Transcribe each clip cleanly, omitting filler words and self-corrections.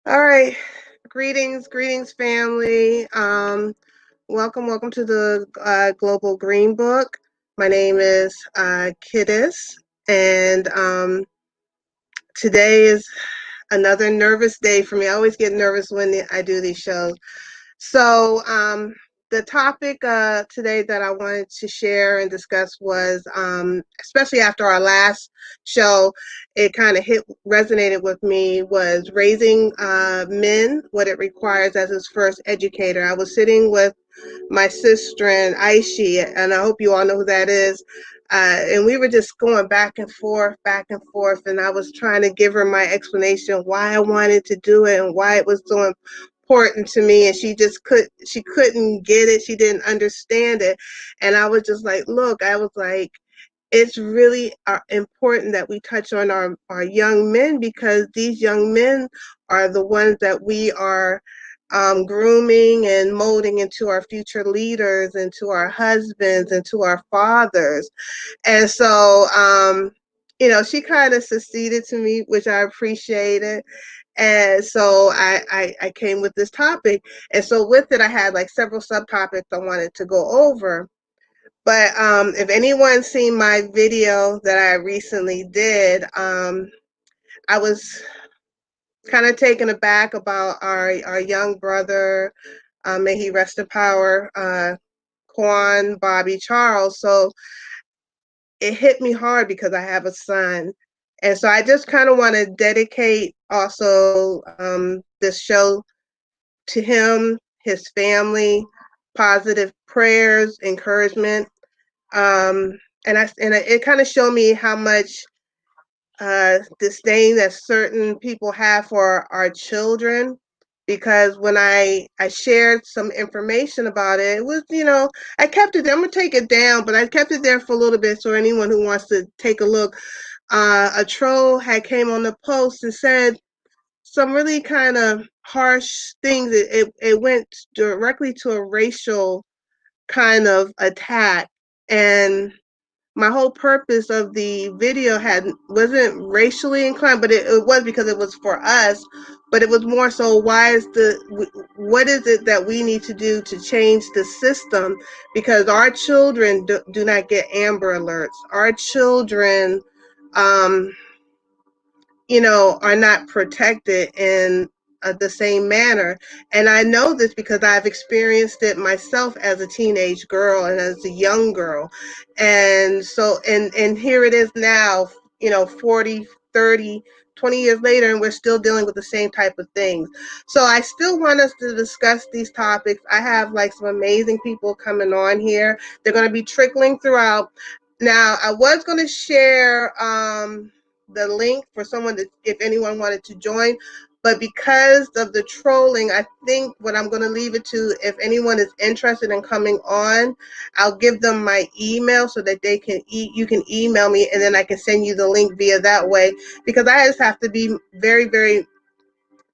All right. Greetings, family. Welcome to the Global Green Book. My name is Kiddis, and today is another nervous day for me. I always get nervous when I do these shows. So, the topic today that I wanted to share and discuss was, especially after our last show, it kind of resonated with me, was raising men, what it requires as his first educator. I was sitting with my sister and Aishi, and I hope you all know who that is. And we were just going back and forth, and I was trying to give her my explanation why I wanted to do it and why it was so important to me, and she couldn't get it. She didn't understand it, and I was just like, look, I was like, it's really important that we touch on our young men, because these young men are the ones that we are grooming and molding into our future leaders, into our husbands, into our fathers. And so, she kind of succeeded to me, which I appreciated. And so I came with this topic. And so with it, I had like several subtopics I wanted to go over. But if anyone's seen my video that I recently did, I was kind of taken aback about our young brother, may he rest in power, Quan Bobby Charles. So it hit me hard because I have a son. And so I just kind of want to dedicate also this show to him, his family, positive prayers, encouragement. It kind of showed me how much disdain that certain people have for our children, because when I shared some information about it, it was, I kept it, I'm going to take it down, but I kept it there for a little bit so anyone who wants to take a look. A troll had came on the post and said some really kind of harsh things. It went directly to a racial kind of attack, and my whole purpose of the video wasn't racially inclined, but it was because it was for us. But it was more so, what is it that we need to do to change the system? Because our children do not get Amber Alerts. Our children, um, are not protected in the same manner. And I know this because I've experienced it myself as a teenage girl and as a young girl. And so, and here it is now, 40, 30, 20 years later, and we're still dealing with the same type of things. So I still want us to discuss these topics. I have like some amazing people coming on here. They're going to be trickling throughout. Now, I was going to share the link for someone if anyone wanted to join. But because of the trolling, I think what I'm going to leave it to, if anyone is interested in coming on, I'll give them my email so that you can email me, and then I can send you the link via that way. Because I just have to be very, very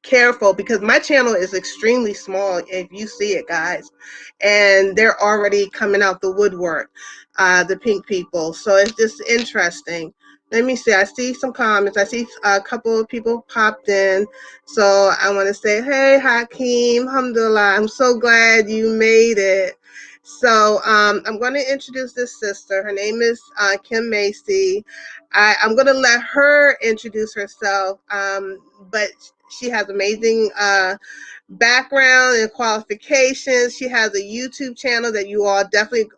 careful, because my channel is extremely small, if you see it, guys, and they're already coming out the woodwork, the pink people. So it's just interesting. Let me see. I see some comments. I see a couple of people popped in. So I want to say, hey, Hakeem, alhamdulillah, I'm so glad you made it. So I'm going to introduce this sister. Her name is Kim Macy. I'm going to let her introduce herself, but she has amazing background and qualifications. She has a YouTube channel that you all definitely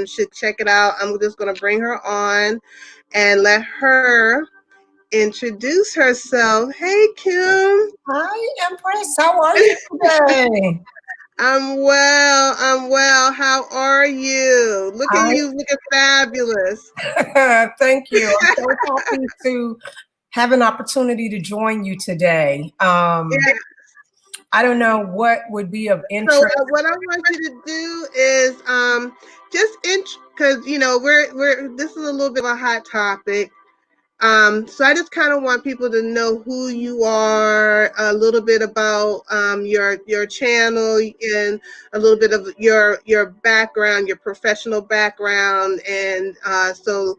should check it out. I'm just going to bring her on and let her introduce herself. Hey, Kim. Hi, Empress. How are you today? I'm well. How are you? Look at you, looking fabulous. Thank you. I'm so happy to have an opportunity to join you today. Yeah. I don't know what would be of interest. So what I want you to do is just because we're this is a little bit of a hot topic. So I just kind of want people to know who you are, a little bit about your channel, and a little bit of your background, your professional background, and so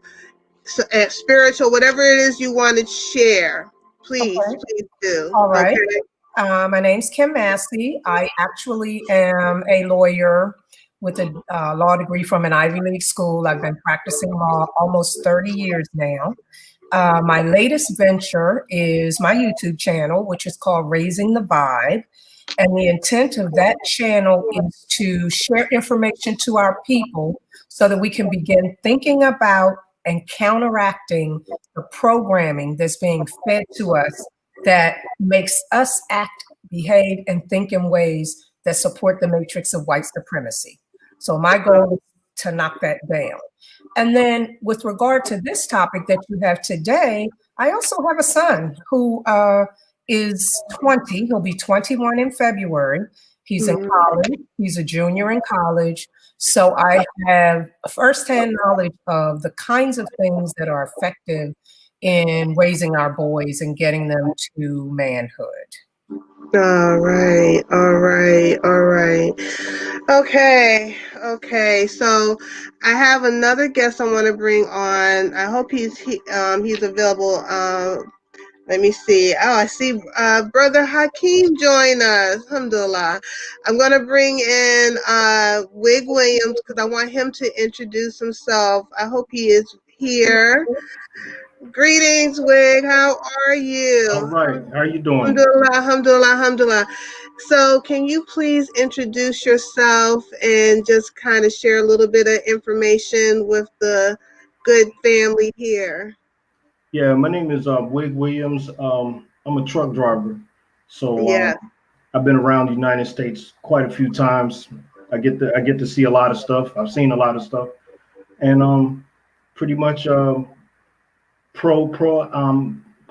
spiritual, whatever it is you want to share. Please Okay. do. All right. Okay. My name's Kim Massey. I actually am a lawyer with a law degree from an Ivy League school. I've been practicing law almost 30 years now. My latest venture is my YouTube channel, which is called Raising the Vibe. And the intent of that channel is to share information to our people so that we can begin thinking about and counteracting the programming that's being fed to us that makes us act, behave, and think in ways that support the matrix of white supremacy. So my goal is to knock that down. And then with regard to this topic that you have today, I also have a son who is 20. He'll be 21 in February. He's in college. He's a junior in college. So I have firsthand knowledge of the kinds of things that are effective in raising our boys and getting them to manhood. All right, all right, all right. Okay, okay. So I have another guest I want to bring on. I hope he's available. Let me see. Oh, I see Brother Hakeem join us. Alhamdulillah. I'm going to bring in Wig Williams because I want him to introduce himself. I hope he is here. Greetings, Wig. How are you? All right. How are you doing? Alhamdulillah, alhamdulillah, alhamdulillah. So, can you please introduce yourself and just kind of share a little bit of information with the good family here? Yeah, my name is Wig Williams. I'm a truck driver. So Yeah. I've been around the United States quite a few times. I get to see a lot of stuff. I've seen a lot of stuff. And pretty much pro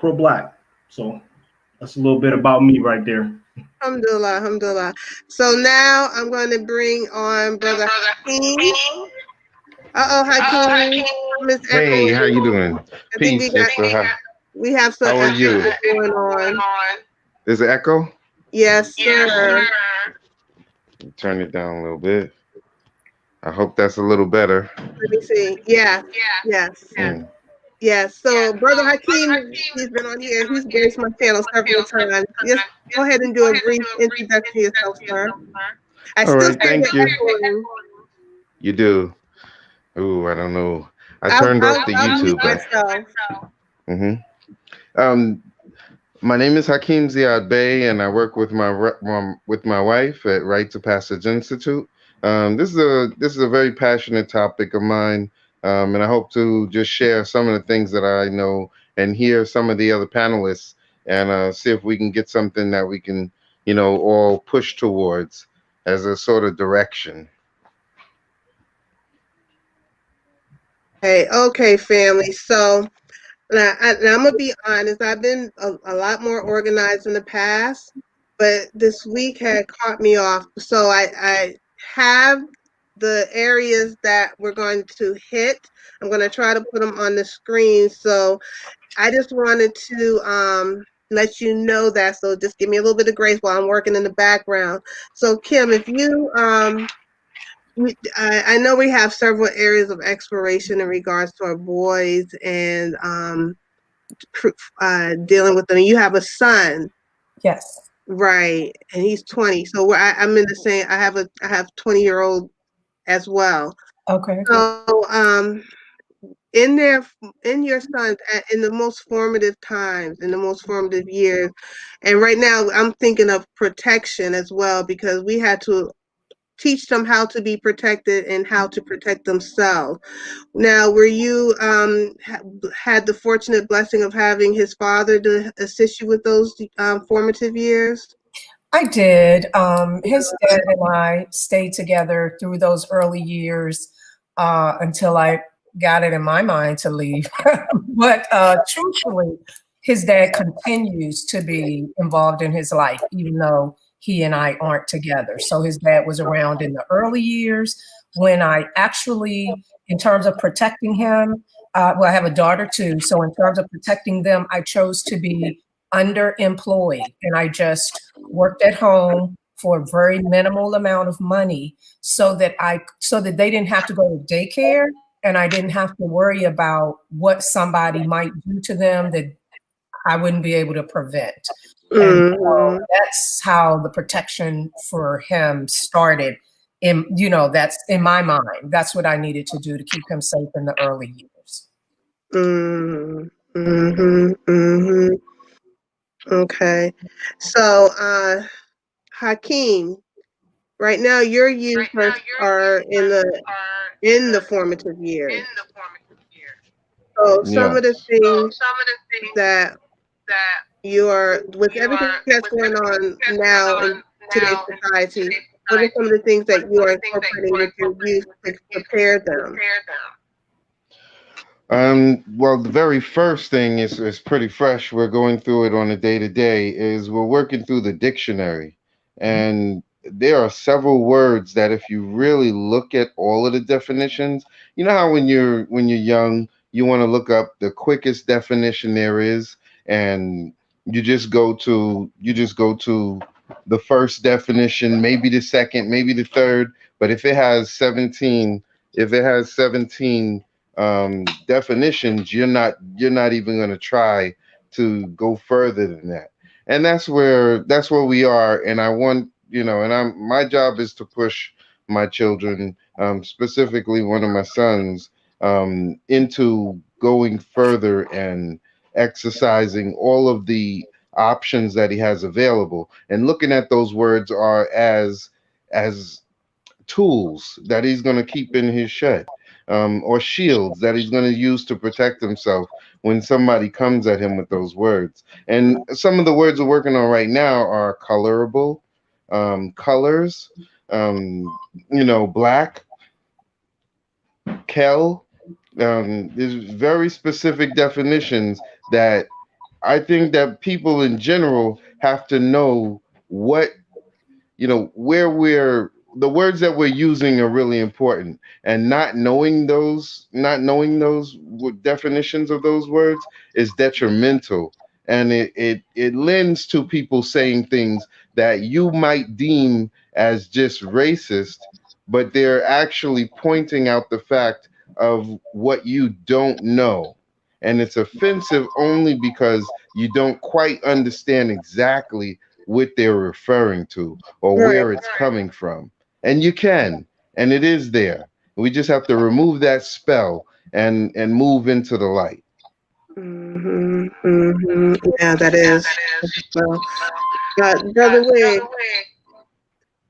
black. So that's a little bit about me right there. Alhamdulillah, alhamdulillah. So now I'm going to bring on Brother Hakeem. Hakeem. Miss Hey, Echo. how you doing? I think Peace, sister. we have some How are you? echo going on. Is it echo? Yes, sir. Turn it down a little bit. I hope that's a little better. Let me see. Yeah. Yes. Mm. Yes. So Brother Hakeem, he's been on here. He's graced my channel several times. Just go ahead and do a brief introduction to yourself, sir. I All still right, say thank the you. echoing. You do. Ooh, I don't know. I I'll turned off the I'll mute YouTube. myself. My name is Hakeem Ziyad-Bey, and I work with my wife at Right to Passage Institute. This is a very passionate topic of mine, and I hope to just share some of the things that I know and hear some of the other panelists, and see if we can get something that we can, all push towards as a sort of direction. Okay, family. So now, I'm gonna be honest. I've been a lot more organized in the past, but this week had caught me off. So I have the areas that we're going to hit. I'm going to try to put them on the screen. So I just wanted to let you know that. So just give me a little bit of grace while I'm working in the background. So Kim, if you I know we have several areas of exploration in regards to our boys and dealing with them. You have a son, Yes. right? And he's 20. So I'm in the same. I have 20-year-old as well. Okay. So in there, in your son, in the most formative times, in the most formative years, and right now I'm thinking of protection as well because we had to teach them how to be protected and how to protect themselves. Now, were you had the fortunate blessing of having his father to assist you with those formative years? I did. His dad and I stayed together through those early years until I got it in my mind to leave. But truthfully, his dad continues to be involved in his life, even though he and I aren't together. So his dad was around in the early years when I actually, in terms of protecting him, well, I have a daughter too. So in terms of protecting them, I chose to be underemployed and I just worked at home for a very minimal amount of money so that they didn't have to go to daycare and I didn't have to worry about what somebody might do to them that I wouldn't be able to prevent. And so Mm-hmm. that's how the protection for him started. That's in my mind. That's what I needed to do to keep him safe in the early years. Mm-hmm. Mm-hmm. Mm-hmm. Okay. So, Hakeem, right now your youth are in the formative years. So some of the Yes. things that you are, with everything that's going on now in today's society, what are some of the things that you are incorporating with your youth to prepare them? Well, the very first thing is pretty fresh. We're going through it on a day to day. Is we're working through the dictionary, and there are several words that, if you really look at all of the definitions, you know how when you're young, you want to look up the quickest definition there is, and you just go to the first definition, maybe the second, maybe the third, but if it has 17 definitions, you're not even going to try to go further than that. And that's where we are. And I want, and my job is to push my children, specifically one of my sons, into going further and exercising all of the options that he has available, and looking at those words are as tools that he's going to keep in his shed, or shields that he's going to use to protect himself when somebody comes at him with those words. And some of the words we're working on right now are colorable, colors, black, kell. There's very specific definitions that I think that people in general have to know what, where we're the words that we're using are really important, and not knowing those definitions of those words is detrimental, and it lends to people saying things that you might deem as just racist, but they're actually pointing out the fact of what you don't know, and it's offensive only because you don't quite understand exactly what they're referring to or Right. where it's coming from. And you can, and it is there. We just have to remove that spell and move into the light. Mm-hmm. Mm-hmm. Yeah, that is. Well, Brother Wig,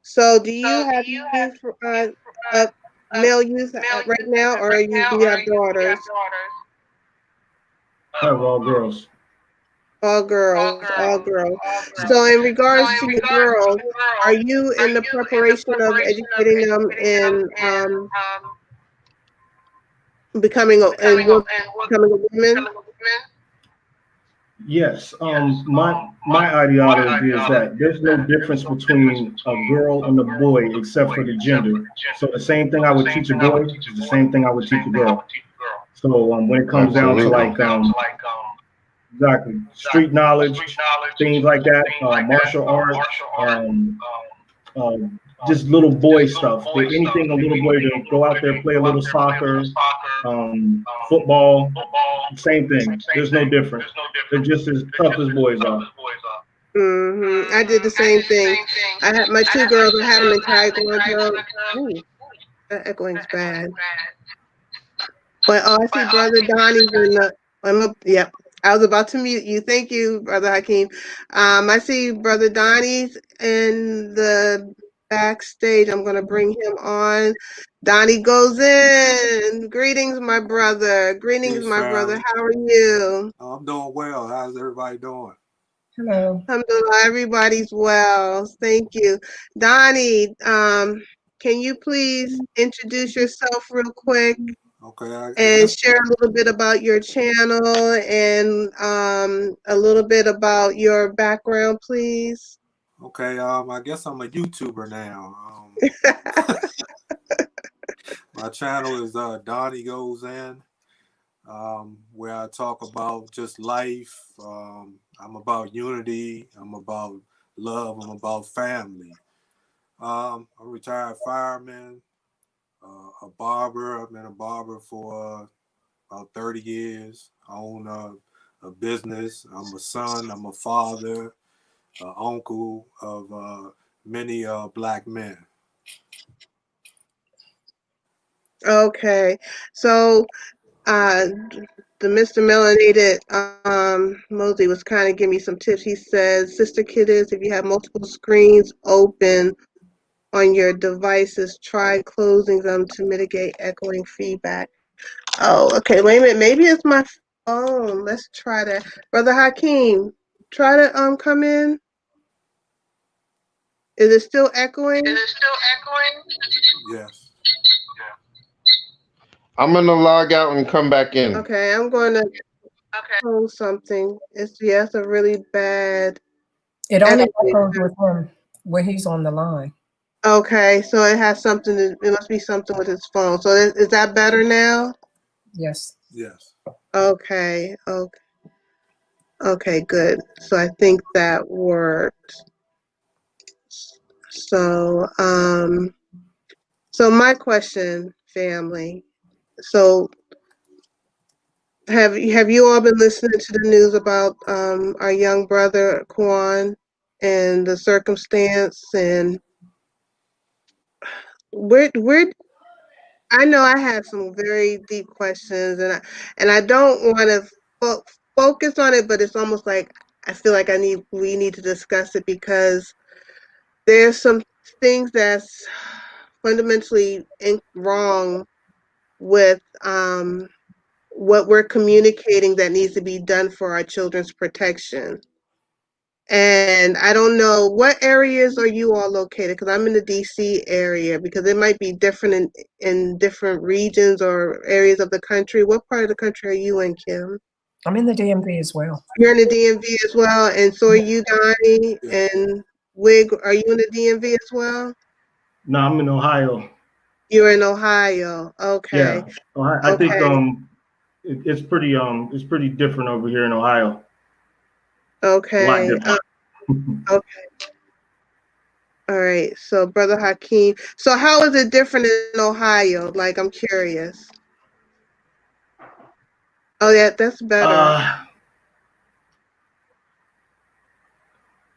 so do you have youth, uh, male youth right now, or do you have daughters? I have all girls. All girls, all girls. So in regards to your girls, are you in the preparation of educating them in becoming a woman? Yes. My ideology is that there's no difference between a girl and a boy except for the gender. So the same thing I would teach a boy is the same thing I would teach a girl. So when it comes down to Absolutely. like exactly street knowledge, things like that, martial arts, just little boy stuff. Anything a little boy to go out there, play a little soccer, football, same thing. There's no difference. They're just as tough as boys are. I did the same thing. I had my two girls. I had them in Taekwondo. Ooh, that echoing's bad. But I see Brother Donnie's in the. Yep. I was about to mute you. Thank you, Brother Hakeem. I see Brother Donnie's in the backstage. I'm going to bring him on. Donnie goes in. Greetings, my brother. Greetings, Yes, my brother. fam. How are you? I'm doing well. How's everybody doing? Hello. Alhamdulillah, everybody's well. Thank you. Donnie, can you please introduce yourself real quick Okay, I and guess. share a little bit about your channel and a little bit about your background, please? Okay, I guess I'm a YouTuber now. My channel is Donnie Goes In, where I talk about just life. I'm about unity. I'm about love. I'm about family. I'm a retired fireman, a barber. I've been a barber for about 30 years. I own a business. I'm a son. I'm a father, uncle of many black men. Okay, so the Mr. Melanated Mosey was kind of giving me some tips. He says, Sister Kiddos, if you have multiple screens open on your devices, try closing them to mitigate echoing feedback. Oh, okay. Wait a minute. Maybe it's my phone. Let's try that. Brother Hakeem, try to come in. Is it still echoing? Yes. I'm gonna log out and come back in. Okay, I'm going to post something. It's a really bad. It only echoing. echoes with him when he's on the line. Okay, so it has something. It must be something with his phone. So is that better now? Yes. Yes. Okay. Okay. Okay. Good. So I think that worked. So so my question, family. So have you all been listening to the news about our young brother Kwan and the circumstance, and where I know I had some very deep questions, and I don't want to focus on it, but it's almost like I feel like we need to discuss it because there's some things that's fundamentally wrong with what we're communicating that needs to be done for our children's protection. And I don't know, what areas are you all located? Because I'm in the DC area, because it might be different in different regions or areas of the country. What part of the country are you in, Kim? I'm in the DMV as well. You're in the DMV as well, and so are you, Donnie, Yes. and Wig. Are you in the DMV as well? No, I'm in Ohio. You're in Ohio. Okay. Yeah, I think Okay. it's pretty different over here in Ohio. A lot Okay. different. Okay. All right. So, Brother Hakeem. So, how is it different in Ohio? Like, I'm curious. Oh, yeah, that's better.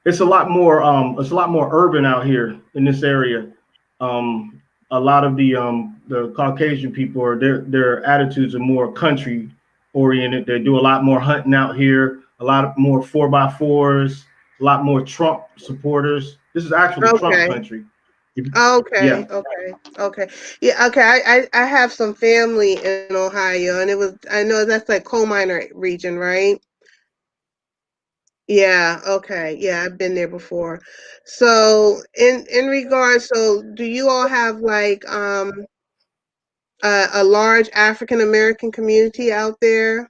It's a lot more urban out here in this area. A lot of the Caucasian people are their attitudes are more country oriented. They do a lot more hunting out here, a lot more 4x4s, a lot more Trump supporters. This is actually Trump Okay. country. Okay. Yeah. Okay. Okay. Yeah. Okay. I have some family in Ohio, and I know that's like coal miner region, right? Yeah, okay. Yeah, I've been there before. So in regards, so do you all have like a large African American community out there?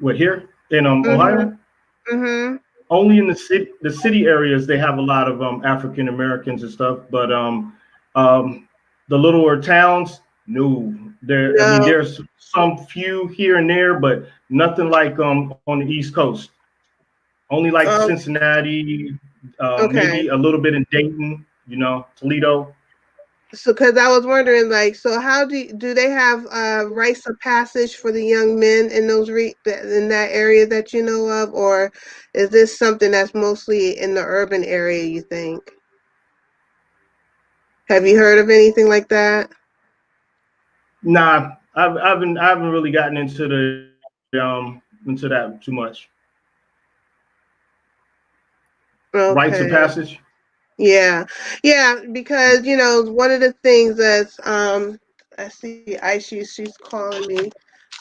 What here in Mm-hmm. Ohio? Mm-hmm. Only in the city areas they have a lot of African Americans and stuff, but um, the littler towns, no. There, I mean, No. there's some few here and there, but nothing like on the East Coast. Only like Oh, Cincinnati, okay. maybe a little bit in Dayton, Toledo. So, because I was wondering, like, so how do they have rites of passage for the young men in in that area that you know of, or is this something that's mostly in the urban area, you think? Have you heard of anything like that? Nah, I haven't really gotten into that too much. Rites of Okay. passage. Yeah. Yeah, because one of the things that's I see she's calling me.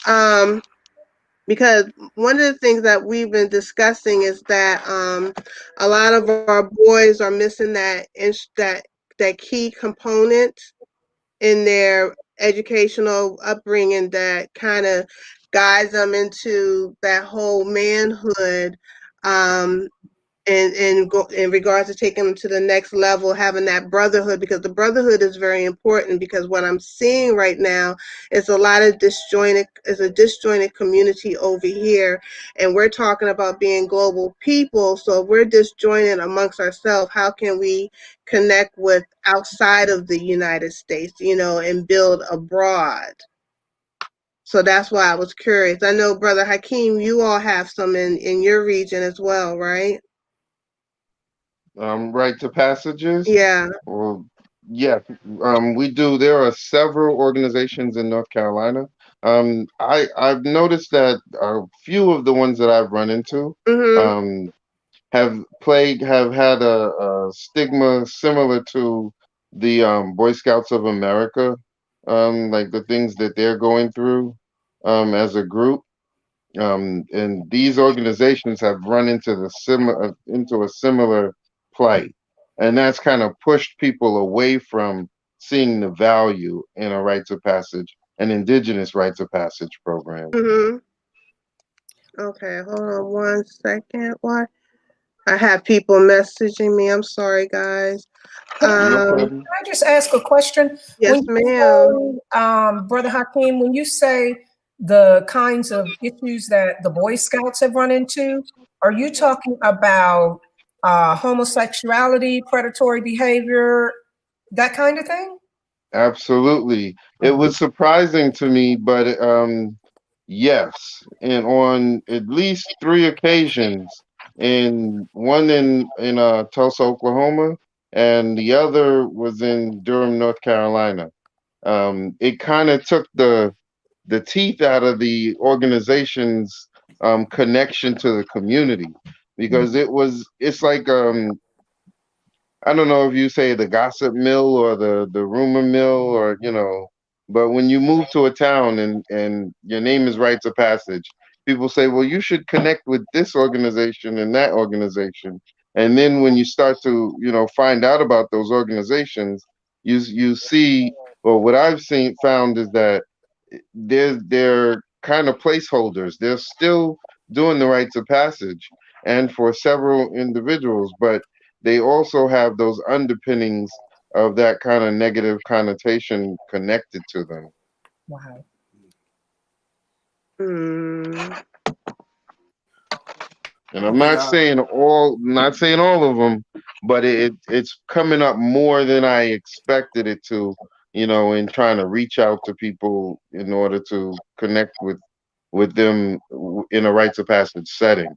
Um because one of the things that we've been discussing is that a lot of our boys are missing that key component in their educational upbringing that kind of guides them into that whole manhood, um, in regards to taking them to the next level, having that brotherhood, because the brotherhood is very important. Because what I'm seeing right now is a disjointed community over here, and we're talking about being global people. So if we're disjointed amongst ourselves, how can we connect with outside of the United States, and build abroad? So that's why I was curious. I know, Brother Hakeem, you all have some in your region as well, right? Right to passages. Yeah. Well, yeah, we do. There are several organizations in North Carolina. I've noticed that a few of the ones that I've run into, Mhm. um, have had a stigma similar to the Boy Scouts of America, like the things that they're going through as a group. And these organizations have run into a similar plight, and that's kind of pushed people away from seeing the value in a rites of passage and indigenous rites of passage program. Mhm. Okay, hold on 1 second. Why? I have people messaging me. I'm sorry, guys. No Um, problem. I just ask a question? yes, When you ma'am. say, Brother Hakeem, when you say the kinds of issues that the Boy Scouts have run into, are you talking about homosexuality, predatory behavior, that kind of thing? Absolutely. It Uh-huh. was surprising to me, but yes, and on at least three occasions, and one in Tulsa, Oklahoma, and the other was in Durham, North Carolina. It kind of took the teeth out of the organization's connection to the community because it's like I don't know if you say the gossip mill or the rumor mill or but when you move to a town and your name is rites of passage, people say, well, you should connect with this organization and that organization. And then when you start to, find out about those organizations, you see, well, what I've seen found is that they're kind of placeholders. They're still doing the rites of passage and for several individuals, but they also have those underpinnings of that kind of negative connotation connected to them. Wow. Hmm. And One thing I not saying all of them, but it's coming up more than I expected it to, in trying to reach out to people in order to connect with them in a rites of passage setting.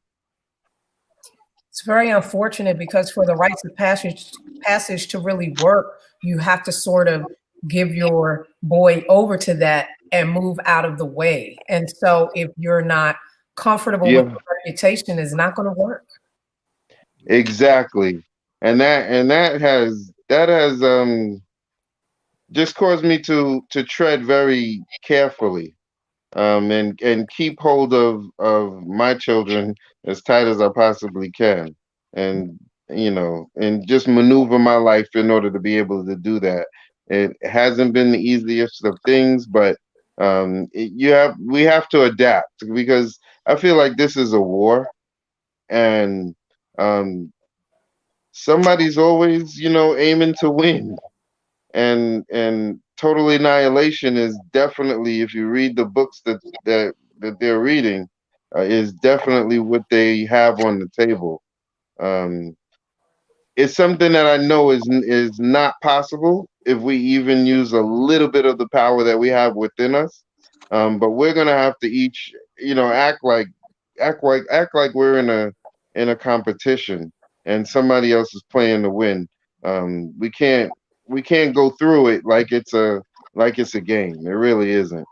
It's very unfortunate because for the rites of passage to really work, you have to sort of give your boy over to that and move out of the way. And so if you're not comfortable with Yeah, the reputation, it's not going to work. exactly. And that has just caused me to tread very carefully, and keep hold of my children as tight as I possibly can, and and just maneuver my life in order to be able to do that. It hasn't been the easiest of things, but we have to adapt because I feel like this is a war, and um, somebody's always aiming to win, and total annihilation is definitely, if you read the books that they're reading, is definitely what they have on the table. um it's something that I know is not possible if we even use a little bit of the power that we have within us. But we're gonna have to each, act like we're in a competition and somebody else is playing to win. We can't go through it like it's a game. It really isn't.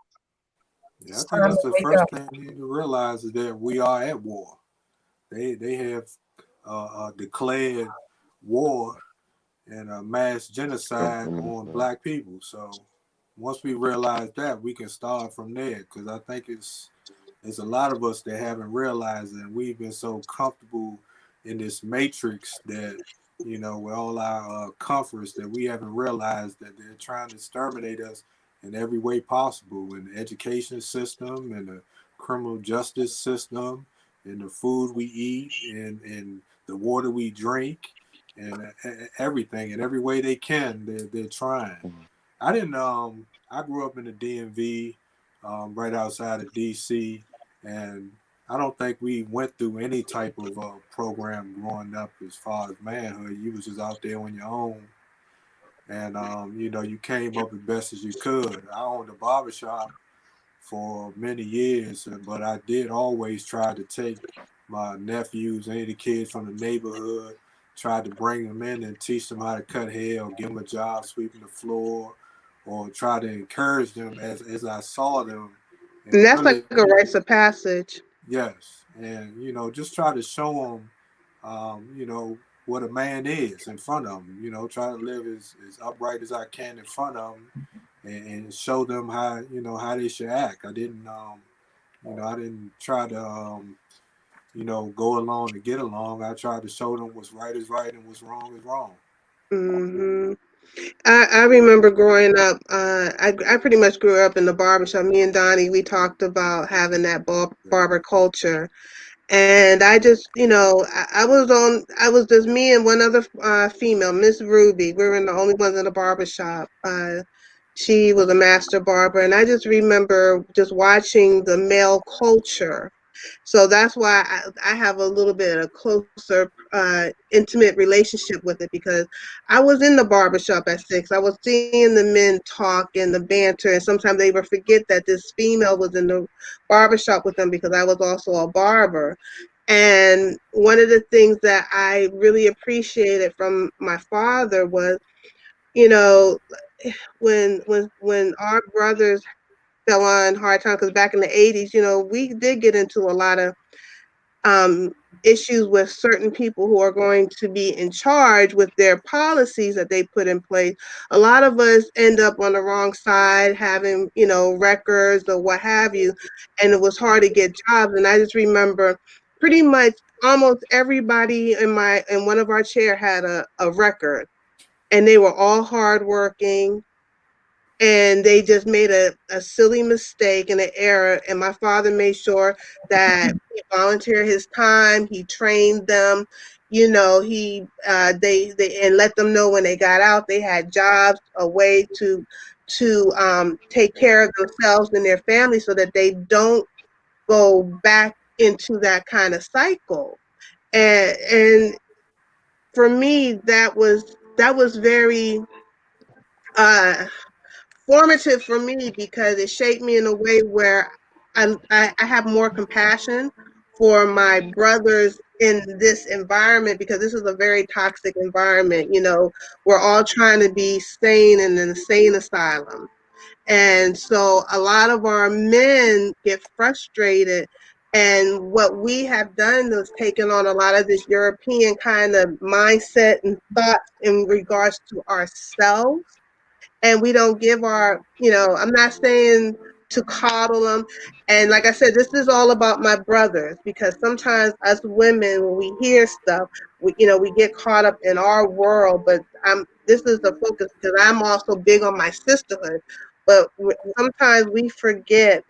yeah, I It's think time that's to the wake first up. thing you need to realize is that we are at war. They have declared war and a mass genocide on black people. So once we realize that, we can start from there. Because I think it's a lot of us that haven't realized it, and we've been so comfortable in this matrix that with all our comforts that we haven't realized that they're trying to exterminate us in every way possible in the education system, in the criminal justice system, in the food we eat, in the water we drink, and everything in every way they can. They're trying. I didn't. I grew up in the DMV, right outside of DC, and I don't think we went through any type of program growing up as far as manhood. You was just out there on your own, and you came up as best as you could. I owned a barbershop for many years, but I did always try to take my nephews, any of the kids from the neighborhood, tried to bring them in and teach them how to cut hair or give them a job sweeping the floor, or try to encourage them as I saw them, And and that's like really, a rites of passage. yes, and just try to show them, what a man is in front of them. Try to live as upright as I can in front of them, and show them how they should act. I didn't try to go along to get along. I tried to show them what's right is right and what's wrong is wrong. Hmm. I remember growing up. I pretty much grew up in the barbershop. Me and Donnie, we talked about having that Yeah. barber culture. And I just, I was just me and one other female, Miss Ruby. We were the only ones in the barber shop. She was a master barber, and I just remember just watching the male culture. So that's why I have a little bit of closer, intimate relationship with it, because I was in the barbershop at 6. I was seeing the men talk and the banter, and sometimes they would forget that this female was in the barbershop with them, because I was also a barber. And one of the things that I really appreciated from my father was, you know, when our brothers fell on hard times, because back in the 80s, we did get into a lot of um, issues with certain people who are going to be in charge with their policies that they put in place. A lot of us end up on the wrong side, having, records or what have you, and it was hard to get jobs. And I just remember pretty much almost everybody in one of our chair had a record, and they were all hardworking, and they just made a silly mistake and an error, and my father made sure that he volunteered his time, he trained them, they and let them know when they got out they had jobs, a way to take care of themselves and their family, so that they don't go back into that kind of cycle. And for me, that was very uh formative for me, because it shaped me in a way where I have more compassion for my brothers in this environment, because this is a very toxic environment. We're all trying to be sane in an insane asylum. And so a lot of our men get frustrated. And what we have done is taken on a lot of this European kind of mindset and thoughts in regards to ourselves, and we don't give I'm not saying to coddle them. And like I said, this is all about my brothers, because sometimes us women, when we hear stuff, we get caught up in our world. But this is the focus, because I'm also big on my sisterhood. But sometimes we forget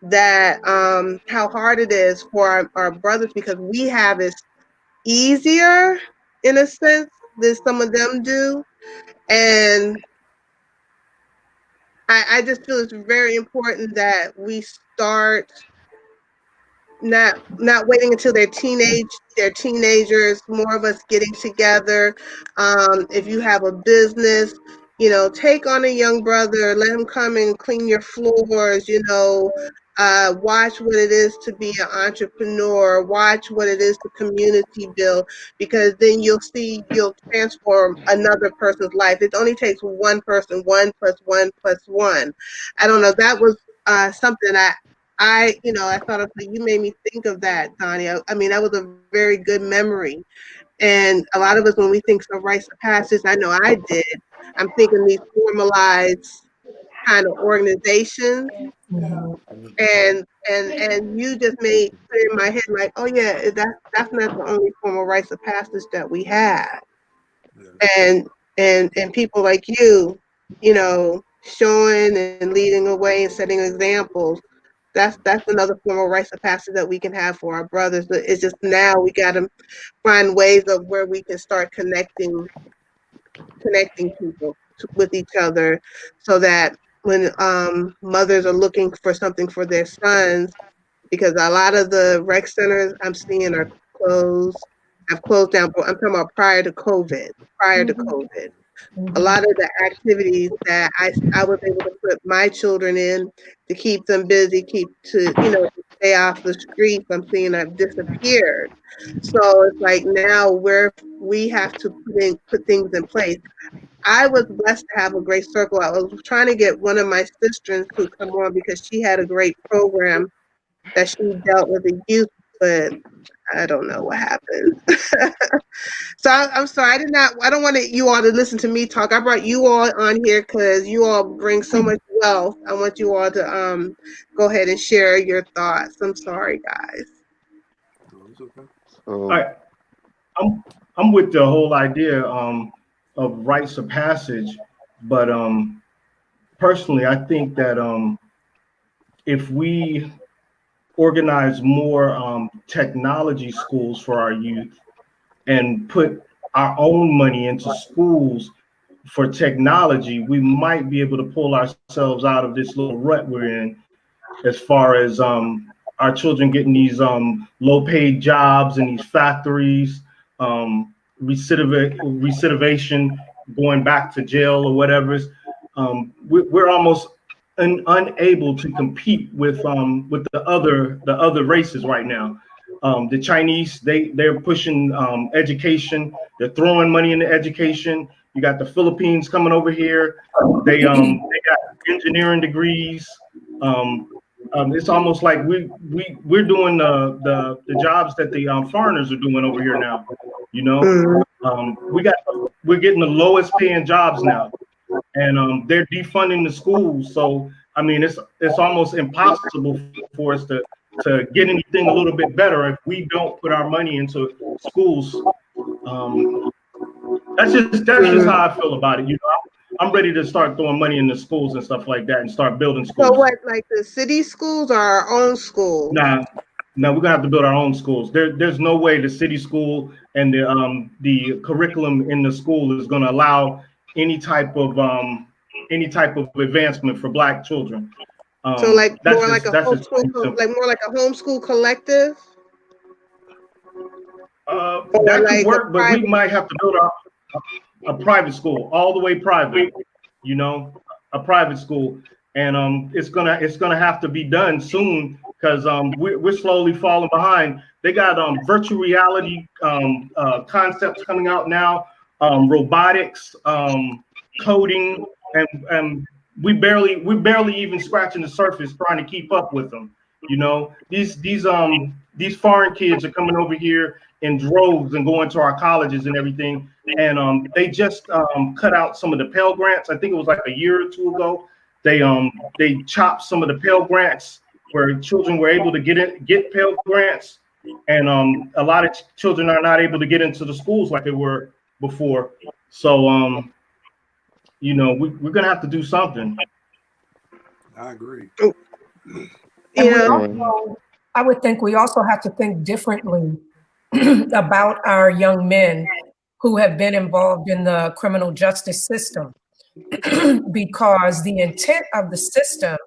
that how hard it is for our brothers, because we have it easier in a sense than some of them do. And I just feel it's very important that we start not waiting until they're teenagers, more of us getting together. If you have a business, take on a young brother, let him come and clean your floors, watch what it is to be an entrepreneur, watch what it is to community build, because then you'll transform another person's life. It only takes one person, 1 + 1 + 1. I don't know. That was something I thought of, you made me think of that, Donnie. I mean, that was a very good memory. And a lot of us, when we think of rites of passage, I know I did, I'm thinking these formalized kind of organizations. Mhm. And you just made clear in my head, like, oh yeah, that's not the only form of rites of passage that we have. Yeah. And people like showing and leading away and setting examples. That's another form of rites of passage that we can have for our brothers. But it's just now we got to find ways of where we can start connecting people with each other, so that when mothers are looking for something for their sons, because a lot of the rec centers I'm seeing are closed, have closed down. But I'm talking about prior to COVID. Prior to Mhm. COVID. A lot of the activities that I was able to put my children in to keep them busy, to stay off the streets, I'm seeing have disappeared. So it's like now we have to put things in place. I was blessed to have a great circle. I was trying to get one of my sisters to come on because she had a great program that she dealt with the youth, but I don't know what happened. So I'm sorry. I don't want you all to listen to me talk. I brought you all on here because you all bring so much wealth. I want you all to go ahead and share your thoughts. I'm sorry, guys. I'm with the whole idea of rites of passage, but personally, I think that if we organize more technology schools for our youth and put our own money into schools for technology, we might be able to pull ourselves out of this little rut we're in, as far as our children getting these low-paid jobs in these factories, recidivation, going back to jail or whatever. We're almost unable to compete with the other races right now. The Chinese, they're pushing education. They're throwing money into education. You got the Philippines coming over here. They got engineering degrees. It's almost like we're doing the jobs that the foreigners are doing over here now. We're getting the lowest paying jobs now, and they're defunding the schools. So I mean, it's almost impossible for us to get anything a little bit better if we don't put our money into schools. That's just how I feel about it. I'm ready to start throwing money into schools and stuff like that and start building schools. So what, like the city schools or our own schools? Nah, we're gonna have to build our own schools. There's no way the city school and the curriculum in the school is gonna allow any type of advancement for Black children. So like more like a homeschool collective. That could work, but we might have to build a private school, all the way private. A private school, and it's gonna have to be done soon because we're slowly falling behind. They got virtual reality concepts coming out now, robotics, coding, and we're barely even scratching the surface trying to keep up with them. These foreign kids are coming over here in droves and going to our colleges and everything. And they just cut out some of the Pell Grants. I think it was like a year or two ago. They chopped some of the Pell Grants where children were able to get Pell Grants, and a lot of children are not able to get into the schools like they were before. So we're gonna have to do something. I agree. I would think we also have to think differently about our young men who have been involved in the criminal justice system, because the intent of the system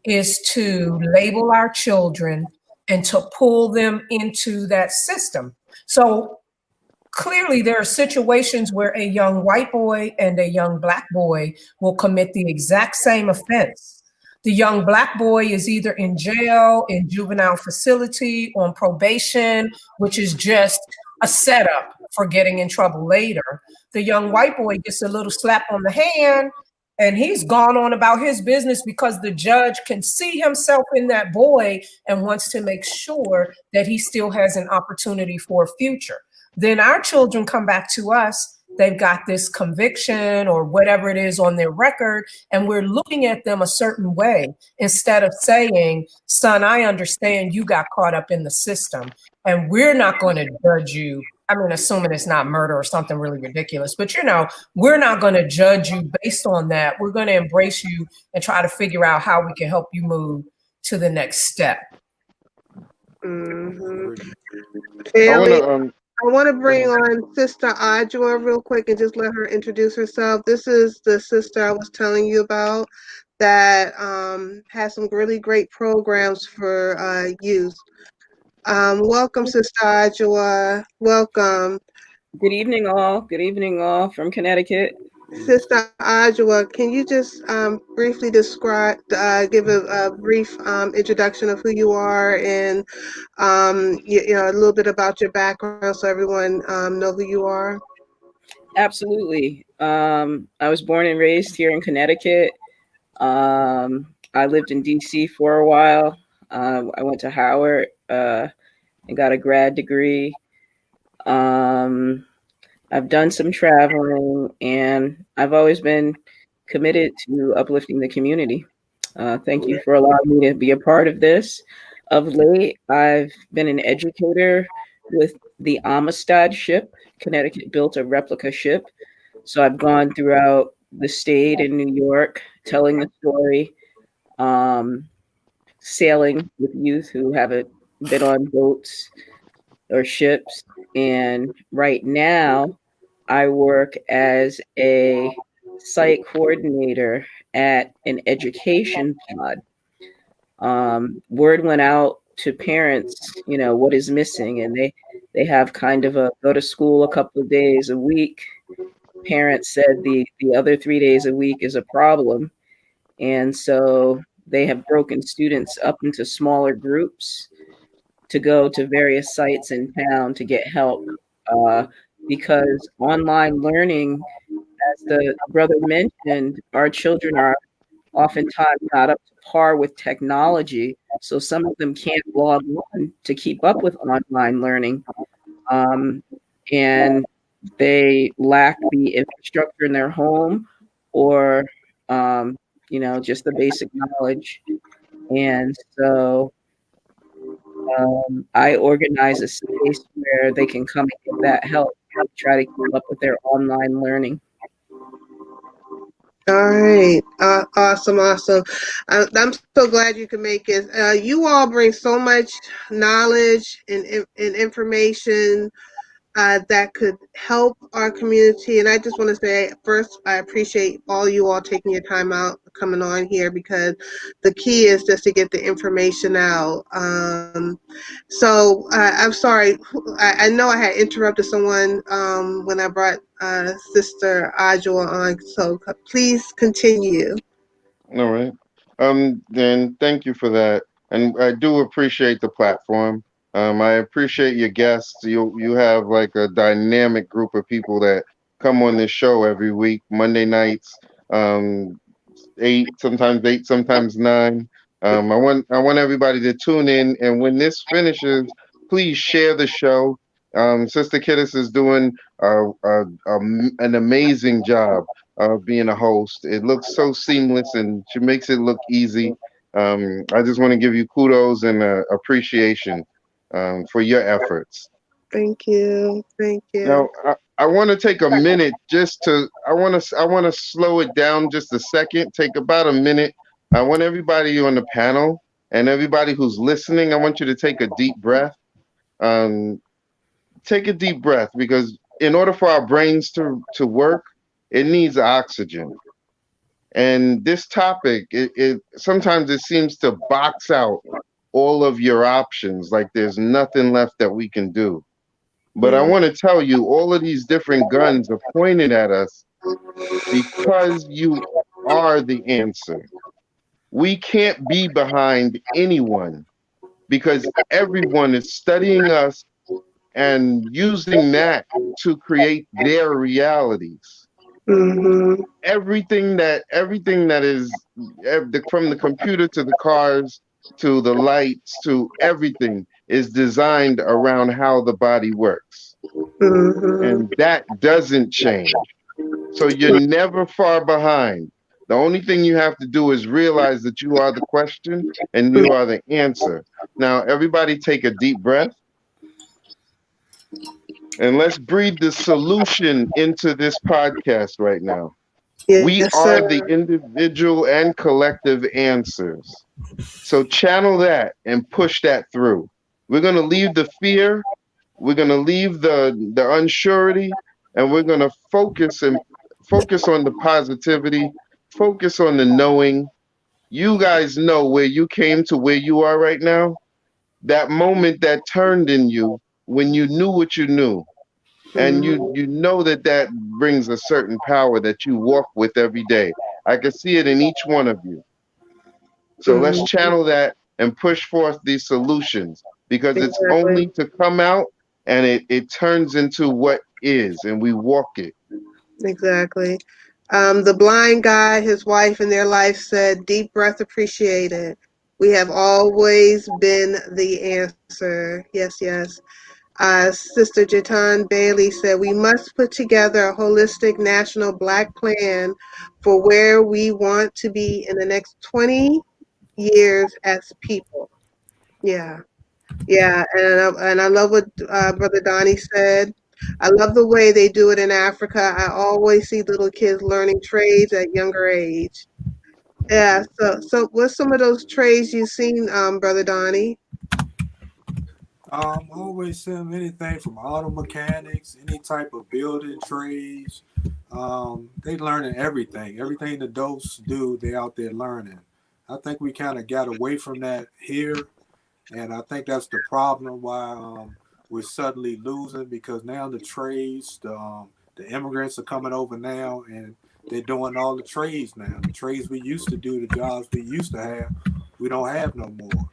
is to label our children and to pull them into that system. So clearly there are situations where a young white boy and a young Black boy will commit the exact same offense. The young Black boy is either in jail, in juvenile facility, on probation, which is just a setup for getting in trouble later. The young white boy gets a little slap on the hand and he's gone on about his business because the judge can see himself in that boy and wants to make sure that he still has an opportunity for a future. Then our children come back to us. They've got this conviction or whatever it is on their record, and we're looking at them a certain way instead of saying, son, I understand you got caught up in the system and we're not going to judge you. I mean, assuming it's not murder or something really ridiculous, but we're not going to judge you based on that. We're going to embrace you and try to figure out how we can help you move to the next step. Mm-hmm. I want to bring on Sister Adjoa real quick and just let her introduce herself. This is the sister I was telling you about that has some really great programs for youth. Welcome, Sister Adjoa. Welcome. Good evening, all. Good evening, all from Connecticut. Sister Ajua, can you just briefly describe, give a brief introduction of who you are and you know, a little bit about your background so everyone know who you are? Absolutely. I was born and raised here in Connecticut. I lived in DC for a while. I went to Howard and got a grad degree. Um, I've done some traveling, and I've always been committed to uplifting the community. Thank you for allowing me to be a part of this. Of late, I've been an educator with the Amistad ship. Connecticut built a replica ship. So I've gone throughout the state in New York telling the story, um, sailing with youth who haven't been on boats or ships. And right now, I work as a site coordinator at an education pod. Word went out to parents, you know, what is missing, and they have kind of a go to school a couple of days a week. Parents said the other 3 days a week is a problem, and so they have broken students up into smaller groups to go to various sites in town to get help, because online learning, as the brother mentioned, our children are oftentimes not up to par with technology. So some of them can't log on to keep up with online learning. Um, and they lack the infrastructure in their home or, um, you know, just the basic knowledge. And so I organize a space where they can come and get that help, try to keep up with their online learning. All right. Awesome, awesome. I'm so glad you can make it. You all bring so much knowledge and information that could help our community. And I just want to say, first, I appreciate all you all taking your time out coming on here, because the key is just to get the information out. So I'm sorry. I know I had interrupted someone when I brought Sister Ajua on. So please continue. All right. Then thank you for that, and I do appreciate the platform. I appreciate your guests. You have like a dynamic group of people that come on this show every week, Monday nights. Um, eight, sometimes nine. I want everybody to tune in, and when this finishes, please share the show. Sister Kittis is doing an amazing job of being a host. It looks so seamless, and she makes it look easy. I just want to give you kudos and appreciation for your efforts. Thank you. Thank you. Now, I want to take a minute just to, I want to slow it down just a second, take about a minute. I want everybody on the panel and everybody who's listening, I want you to take a deep breath. Um, Take a deep breath, because in order for our brains to work, it needs oxygen. And this topic, it sometimes it seems to box out all of your options, like there's nothing left that we can do. But I Mm, want to tell you, all of these different guns are pointed at us because you are the answer. We can't be behind anyone, because everyone is studying us and using that to create their realities. mhm, Everything that is from the computer to the cars to the lights to everything is designed around how the body works. mhm, And that doesn't change. So you're never far behind. The only thing you have to do is realize that you are the question and you are the answer. Now, everybody take a deep breath and let's breathe the solution into this podcast right now. We yes, are sir. the individual and collective answers. So channel that and push that through. We're going to leave the fear, we're going to leave the unsurety, and we're going to focus on the positivity, focus on the knowing. You guys know where you came to where you are right now. That moment that turned in you when you knew what you knew, and you know that brings a certain power that you walk with every day. I can see it in each one of you. So let's Mhm. channel that and push forth these solutions, because it's Exactly. only to come out and it turns into what is, and we walk it. Exactly. The blind guy, his wife, and their life said, "Deep breath appreciated. We have always been the answer." Yes, yes. Sister Jatan Bailey said, "We must put together a holistic national Black plan for where we want to be in the next 20 years as people." Yeah. Yeah, and I love what Brother Donnie said. I love the way they do it in Africa. I always see little kids learning trades at younger age. Yeah. So what's some of those trades you've seen, Brother Donnie? Always send anything from auto mechanics, any type of building trades. They learning everything. Everything the adults do, they out there learning. I think we kind of got away from that here, and I think that's the problem why we're suddenly losing, because now the trades, the immigrants are coming over now, and they're doing all the trades now. The trades we used to do, the jobs we used to have, we don't have no more.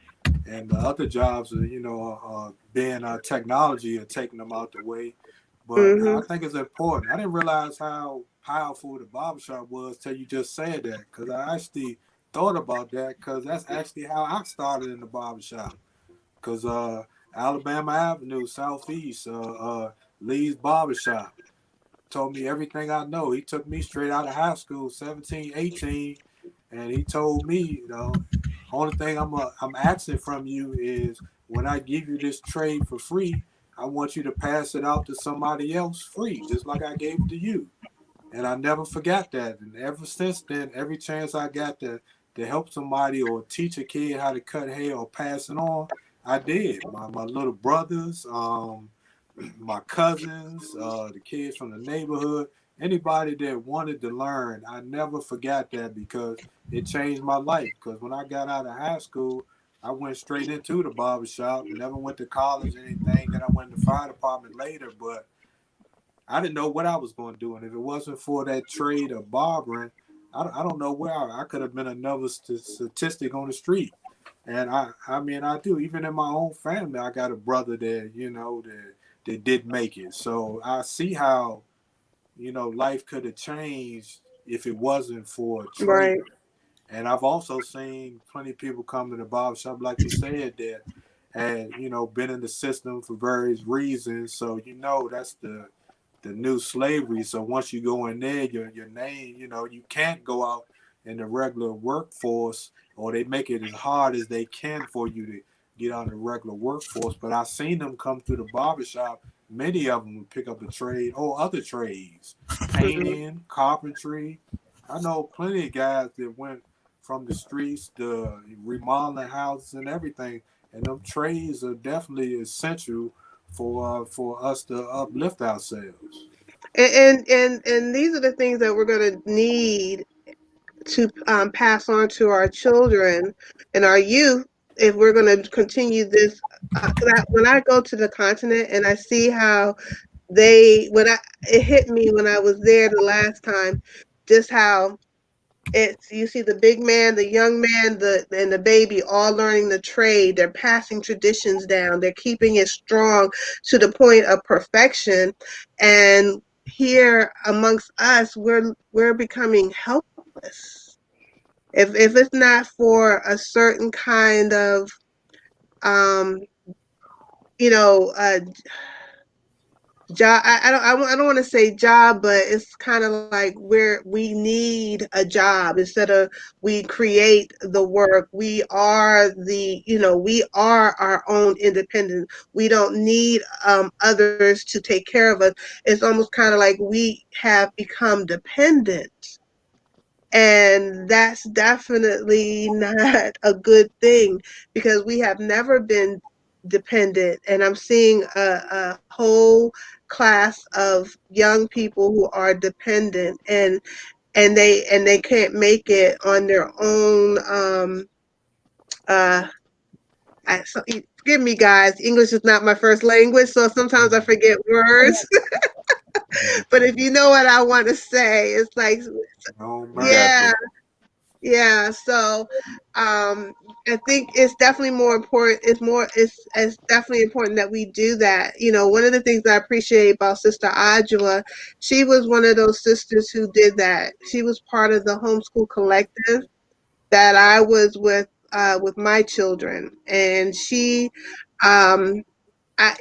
And the other jobs are, being technology are taking them out the way. But I Mm-hmm. think it's important. I didn't realize how powerful the barbershop was till you just said that, because I actually thought about that, because that's actually how I started in the barbershop. Because Alabama Avenue, Southeast, Lee's Barbershop told me everything I know. He took me straight out of high school, 17, 18, and he told me, only thing I'm asking from you is, when I give you this trade for free, I want you to pass it out to somebody else free, just like I gave it to you. And I never forgot that. And ever since then, every chance I got to help somebody or teach a kid how to cut hair or pass it on, I did. My little brothers, my cousins, the kids from the neighborhood, anybody that wanted to learn, I never forgot that, because it changed my life. Because when I got out of high school, I went straight into the barbershop, never went to college or anything. Then I went in the fire department later, but I didn't know what I was going to do. And if it wasn't for that trade of barbering, I don't know where I could have been another statistic on the street. And I mean, I do. Even in my own family, I got a brother that, that did make it. So I see how, life could have changed if it wasn't for a trade. Right. And I've also seen plenty of people come to the barbershop, like you said, that had, been in the system for various reasons. So, that's the new slavery. So once you go in there, your name, you can't go out in the regular workforce, or they make it as hard as they can for you to get on the regular workforce. But I've seen them come through the barbershop. Many of them would pick up a trade or other trades, Mm-hmm. painting, carpentry. I know plenty of guys that went from the streets to remodeling houses and everything. And them trades are definitely essential for us to uplift ourselves. And these are the things that we're going to need to pass on to our children and our youth if we're going to continue this. When I go to the continent and I see how it hit me when I was there the last time, just how you see the big man, the young man, and the baby all learning the trade. They're passing traditions down. They're keeping it strong to the point of perfection. And here amongst us, we're becoming helpless. If it's not for a certain kind of um, you know, job, I don't want to say job, but it's kind of like where we need a job instead of we create the work. We are our own independent. We don't need others to take care of us. It's almost kind of like we have become dependent, and that's definitely not a good thing because we have never been dependent. And I'm seeing a whole class of young people who are dependent, and they can't make it on their own. Uh, Forgive me, guys. English is not my first language, so sometimes I forget words. But if you know what I want to say, it's like, No We got yeah, mercy. you. yeah. So, I think it's definitely more important. It's definitely important that we do that. You know, one of the things I appreciate about Sister Ajua, she was one of those sisters who did that. She was part of the homeschool collective that I was with my children, and she, um, I,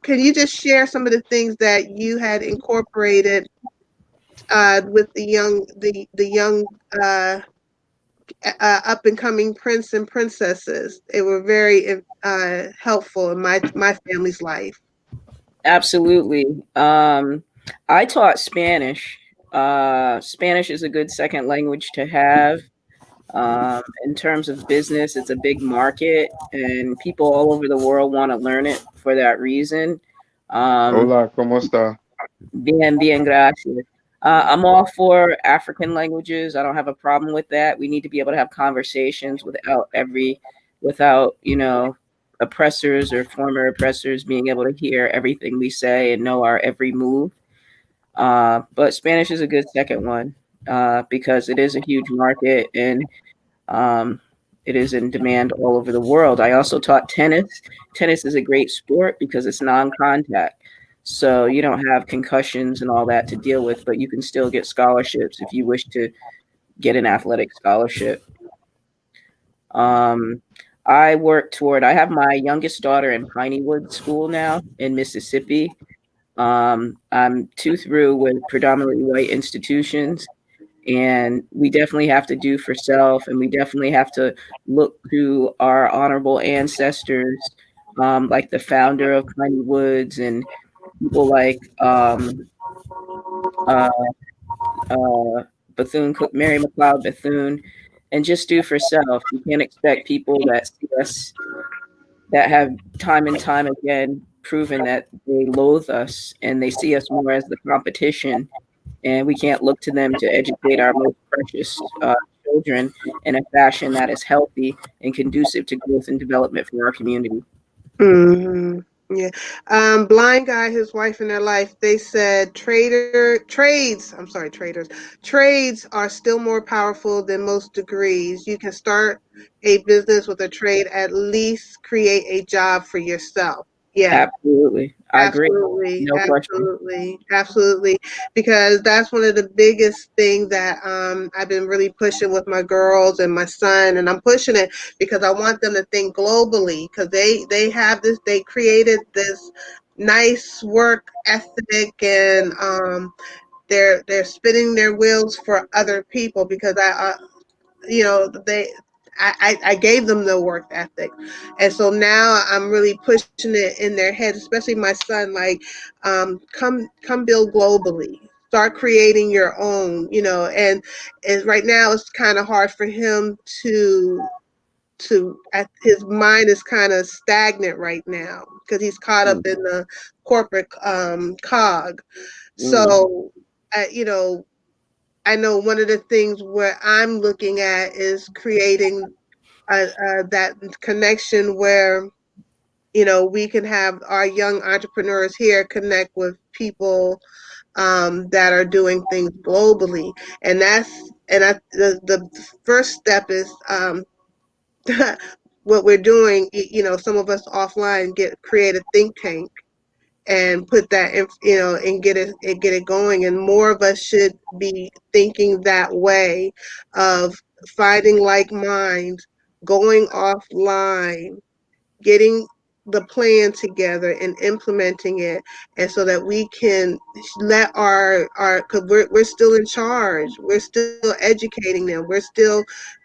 can you just share some of the things that you had incorporated with the young up and coming prince and princesses? They were very helpful in my family's life. Absolutely. I taught Spanish. Spanish is a good second language to have. In terms of business, it's a big market, and people all over the world want to learn it for that reason. Um, Hola, ¿cómo está? bien, gracias. I'm all for African languages. I don't have a problem with that. We need to be able to have conversations without, oppressors or former oppressors being able to hear everything we say and know our every move. But Spanish is a good second one because it is a huge market and um, it is in demand all over the world. I also taught tennis. Tennis is a great sport because it's non-contact. So you don't have concussions and all that to deal with, but you can still get scholarships if you wish to get an athletic scholarship. Um, I have my youngest daughter in Pineywood School now in Mississippi. I'm two through with predominantly white institutions, and we definitely have to do for self, and we definitely have to look to our honorable ancestors, like the founder of Piney Woods and people like uh, uh, Bethune Cook, Mary McLeod Bethune, and just do for self. You can't expect people that see us that have time and time again proven that they loathe us and they see us more as the competition, and we can't look to them to educate our most precious children in a fashion that is healthy and conducive to growth and development for our community. Hmm. Yeah. Blind guy, his wife, and their life. They said trades. I'm sorry, traders. Trades are still more powerful than most degrees. You can start a business with a trade. At least create a job for yourself. Yeah. Absolutely. I agree. Absolutely, No question. absolutely, absolutely. Because that's one of the biggest things that I've been really pushing with my girls and my son, and I'm pushing it because I want them to think globally. Because they have this, they created this nice work ethic, and they're spinning their wheels for other people because I gave them the work ethic, and so now I'm really pushing it in their heads, especially my son. Like, come build globally. Start creating your own. And right now it's kind of hard for him his mind is kind of stagnant right now because he's caught up Mm, in the corporate cog. mm, So, I know one of the things where I'm looking at is creating that connection where we can have our young entrepreneurs here connect with people that are doing things globally, and the first step is what we're doing. Some of us offline create a think tank and put that in, and get it going. And more of us should be thinking that way of finding like minds, going offline, getting the plan together and implementing it, and so that we can let our because we're still in charge, we're still educating them, we're still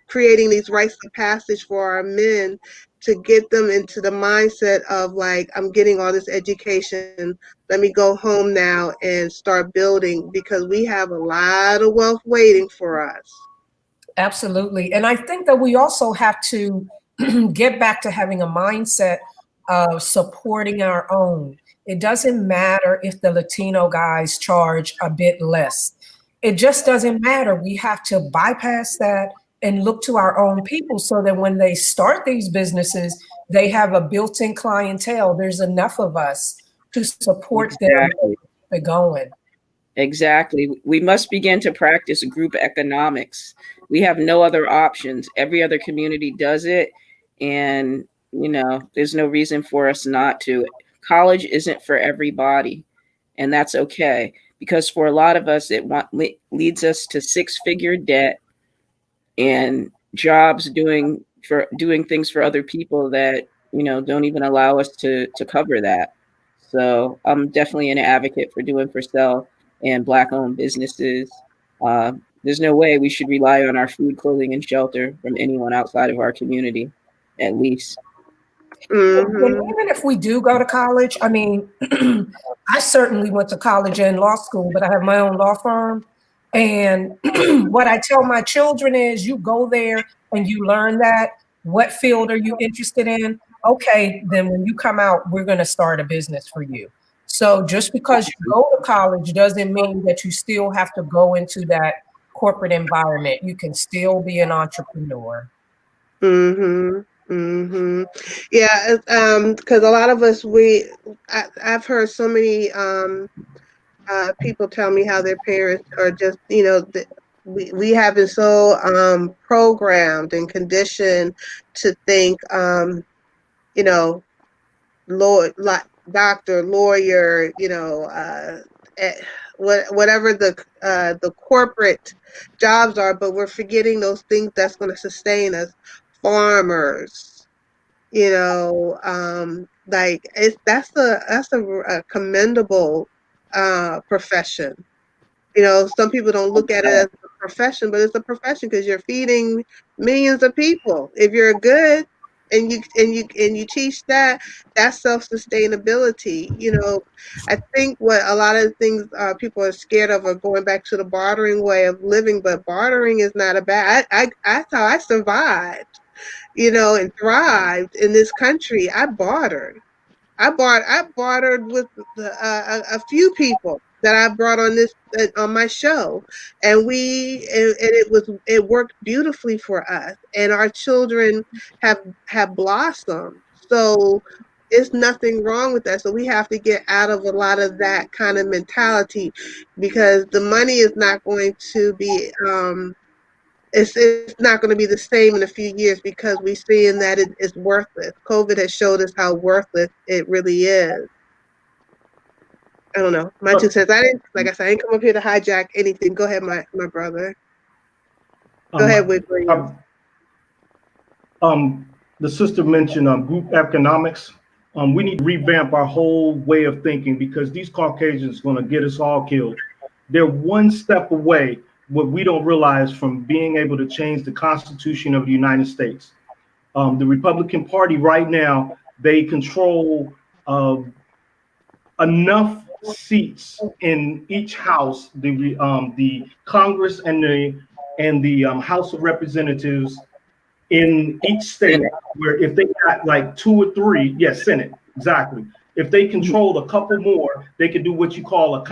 creating these rites of passage for our men to get them into the mindset of like, I'm getting all this education, let me go home now and start building, because we have a lot of wealth waiting for us. Absolutely. And I think that we also have to get back to having a mindset of supporting our own. It doesn't matter if the Latino guys charge a bit less. It just doesn't matter. We have to bypass that and look to our own people so that when they start these businesses, they have a built in clientele. There's enough of us to support them exactly. it going. Exactly. We must begin to practice group economics. We have no other options. Every other community does it. And, there's no reason for us not to. College isn't for everybody. And that's okay. Because for a lot of us, it leads us to six-figure debt and jobs doing things for other people that, don't even allow us to cover that. So I'm definitely an advocate for doing for self and Black-owned businesses. There's no way we should rely on our food, clothing, and shelter from anyone outside of our community, at least. And Mm-hmm. even if we do go to college, I mean, I certainly went to college and law school, but I have my own law firm. And what I tell my children is you go there and you learn that. What field are you interested in? Okay, then when you come out, we're going to start a business for you. So just because you go to college doesn't mean that you still have to go into that corporate environment. You can still be an entrepreneur. Mm-hmm. Mm-hmm. Yeah, because a lot of us, I've heard so many people tell me how their parents are just, we have been so programmed and conditioned to think, you know, like doctor, lawyer, eh, whatever the corporate jobs are, but we're forgetting those things that's going to sustain us. Farmers, like that's a commendable profession. Some people don't look at it as a profession, but it's a profession because you're feeding millions of people. If you're good and you teach that, that's self-sustainability. I think what a lot of things people are scared of are going back to the bartering way of living, but bartering is not a bad. That's how I survived, and thrived in this country. I bartered. I bartered with a few people that I brought on on my show, and it worked beautifully for us, and our children have blossomed. So it's nothing wrong with that. So we have to get out of a lot of that kind of mentality, because the money is not going to be it's not going to be the same in a few years, because we're seeing that it's worthless. COVID has showed us how worthless it really is. I don't know. My 2 cents. Like I said, I didn't come up here to hijack anything. Go ahead, my brother. Go ahead, Um, Williams. the sister mentioned group economics. We need to revamp our whole way of thinking because these Caucasians are going to get us all killed. They're one step away, what we don't realize, from being able to change the Constitution of the United States. The Republican Party right now, they control enough seats in each house, the Congress and the House of Representatives in each state, where if they got like 2 or 3, yes, Senate, exactly. If they controlled a couple more, they could do what you call a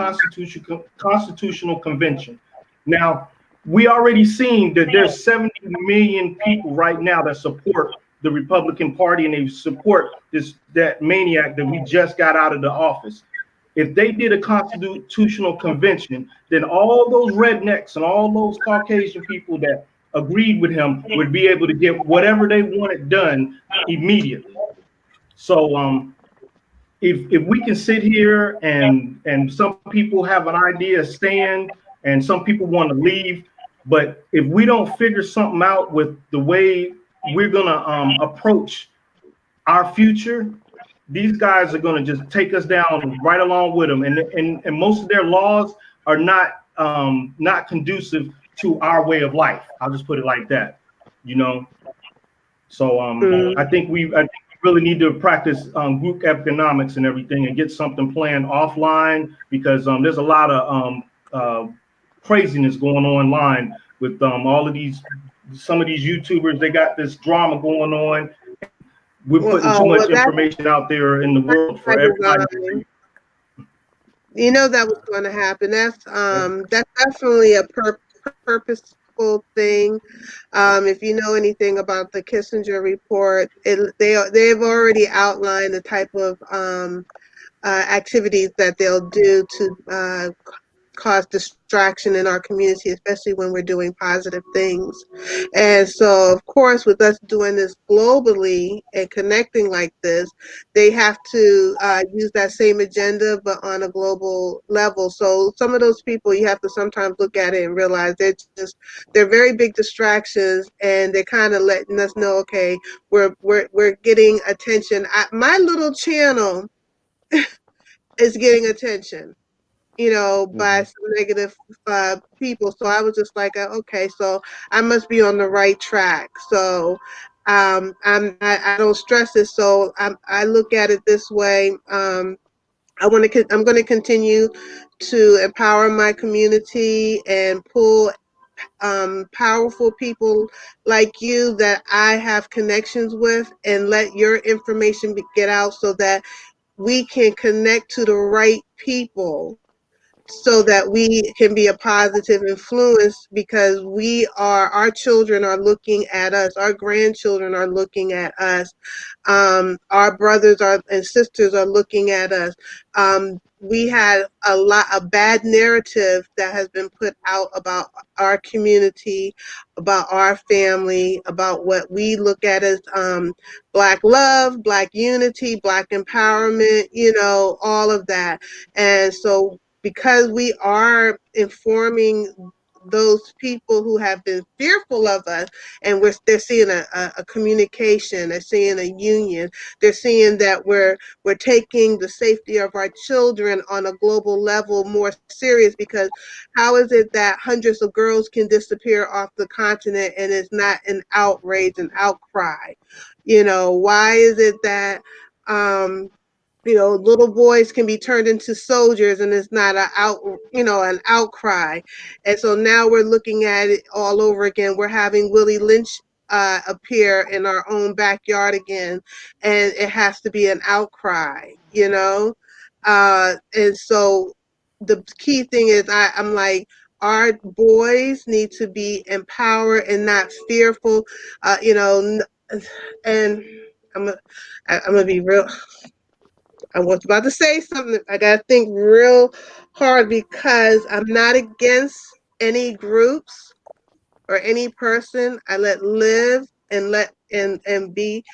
constitutional convention. Now, we already seen that there's 70 million people right now that support the Republican Party, and they support that maniac that we just got out of the office. If they did a constitutional convention, then all those rednecks and all those Caucasian people that agreed with him would be able to get whatever they wanted done immediately. So if we can sit here and some people have an idea of staying and some people want to leave, but if we don't figure something out with the way we're gonna approach our future, these guys are going to just take us down right along with them, and most of their laws are not conducive to our way of life. I'll just put it like that, So I think we really need to practice group economics and everything, and get something planned offline, because there's a lot of craziness going on online with some of these YouTubers. They got this drama going on. We're putting too much information out there in the world for everybody to read. That was going to happen. That's definitely a purposeful thing. If you know anything about the Kissinger report, they've already outlined the type of activities that they'll do to cause distraction in our community, especially when we're doing positive things. And so, of course, with us doing this globally and connecting like this, they have to use that same agenda, but on a global level. So some of those people, you have to sometimes look at it and realize they're very big distractions, and they're kind of letting us know, okay, we're getting attention. My little channel is getting attention, by some negative people. So I was just like, okay, so I must be on the right track. So I don't stress it. So I look at it this way. I'm going to continue to empower my community and pull powerful people like you that I have connections with, and let your information get out so that we can connect to the right people, so that we can be a positive influence, because our children are looking at us, our grandchildren are looking at us, our brothers and sisters are looking at us. We had a bad narrative that has been put out about our community, about our family, about what we look at as Black love, Black unity, Black empowerment, all of that. And so, because we are informing those people who have been fearful of us, and they're seeing a communication, they're seeing a union, they're seeing that we're taking the safety of our children on a global level more serious, because how is it that hundreds of girls can disappear off the continent and it's not an outrage, an outcry? Why is it that little boys can be turned into soldiers and it's not an outcry? And so now we're looking at it all over again. We're having Willie Lynch appear in our own backyard again, and it has to be an outcry, and so the key thing is, I'm like, our boys need to be empowered and not fearful, and I'm gonna be real. I was about to say something. I gotta think real hard, because I'm not against any groups or any person. I let live and let and be.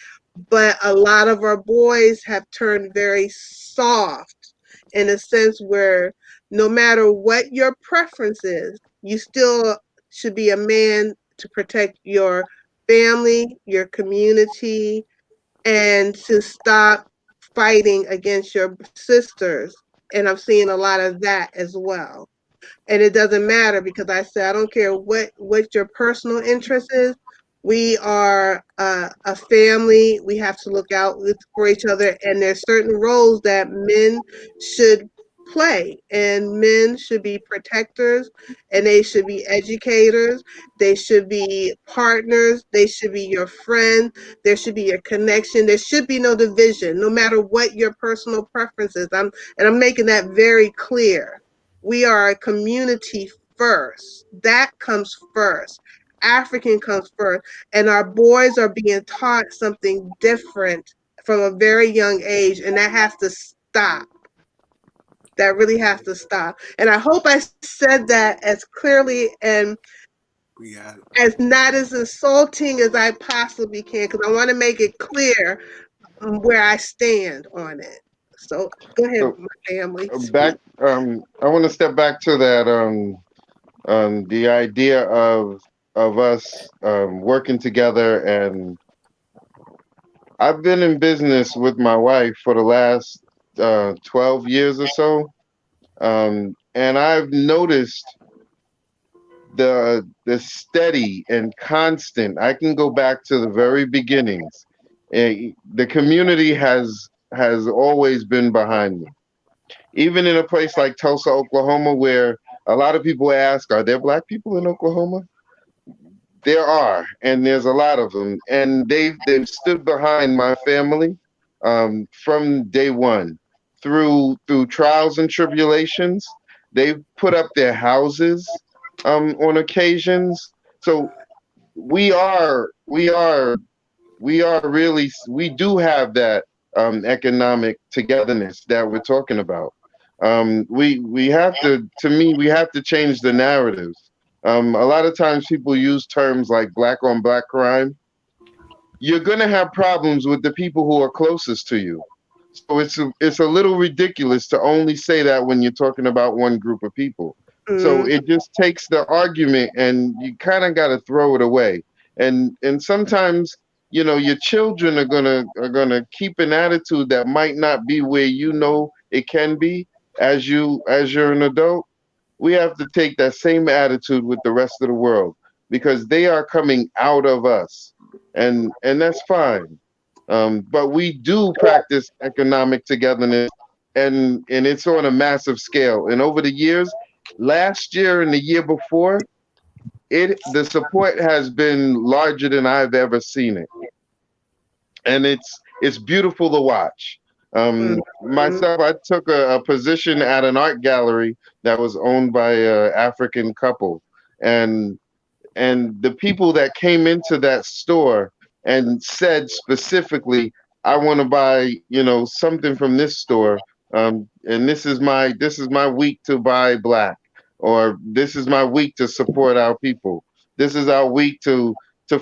But a lot of our boys have turned very soft, in a sense where no matter what your preference is, you still should be a man to protect your family, your community, and to stop fighting against your sisters. And I'm seeing a lot of that as well. And it doesn't matter, because I said, I don't care what your personal interest is. We are a family. We have to look out for each other. And there's certain roles that men should play, and men should be protectors, and they should be educators. They should be partners. They should be your friend. There should be a connection. There should be no division, no matter what your personal preference is. I'm making that very clear. We are a community first. That comes first. African comes first. And our boys are being taught something different from a very young age, and that has to stop. That really has to stop. And I hope I said that as clearly and as not as insulting as I possibly can, because I want to make it clear where I stand on it. So go ahead, So my family. back, I want to step back to that, the idea of us working together. And I've been in business with my wife for the last 12 years or so, and I've noticed the steady and constant. I can go back to the very beginnings. The community has always been behind me, even in a place like Tulsa, Oklahoma, where a lot of people ask, "Are there Black people in Oklahoma?" There are, and there's a lot of them, and they've stood behind my family from day one, through trials and tribulations. They've put up their houses on occasions. So we are really, we do have that economic togetherness that we're talking about. We have to me, we have to change the narratives. A lot of times people use terms like black on black crime. You're going to have problems with the people who are closest to you. So it's a little ridiculous to only say that when you're talking about one group of people. So Mm, it just takes the argument and you kind of got to throw it away. And sometimes, you know, your children are gonna keep an attitude that might not be where you know it can be as you're an adult. We have to take that same attitude with the rest of the world because they are coming out of us, and that's fine. But we do practice economic togetherness, and it's on a massive scale. And over the years, last year and the year before, the support has been larger than I've ever seen it, and it's beautiful to watch. mm, mm, Myself, I took a position at an art gallery that was owned by an African couple, and the people that came into that store and said specifically, I want to buy, you know, something from this store, and this is my week to buy black, or this is my week to support our people, this is our week to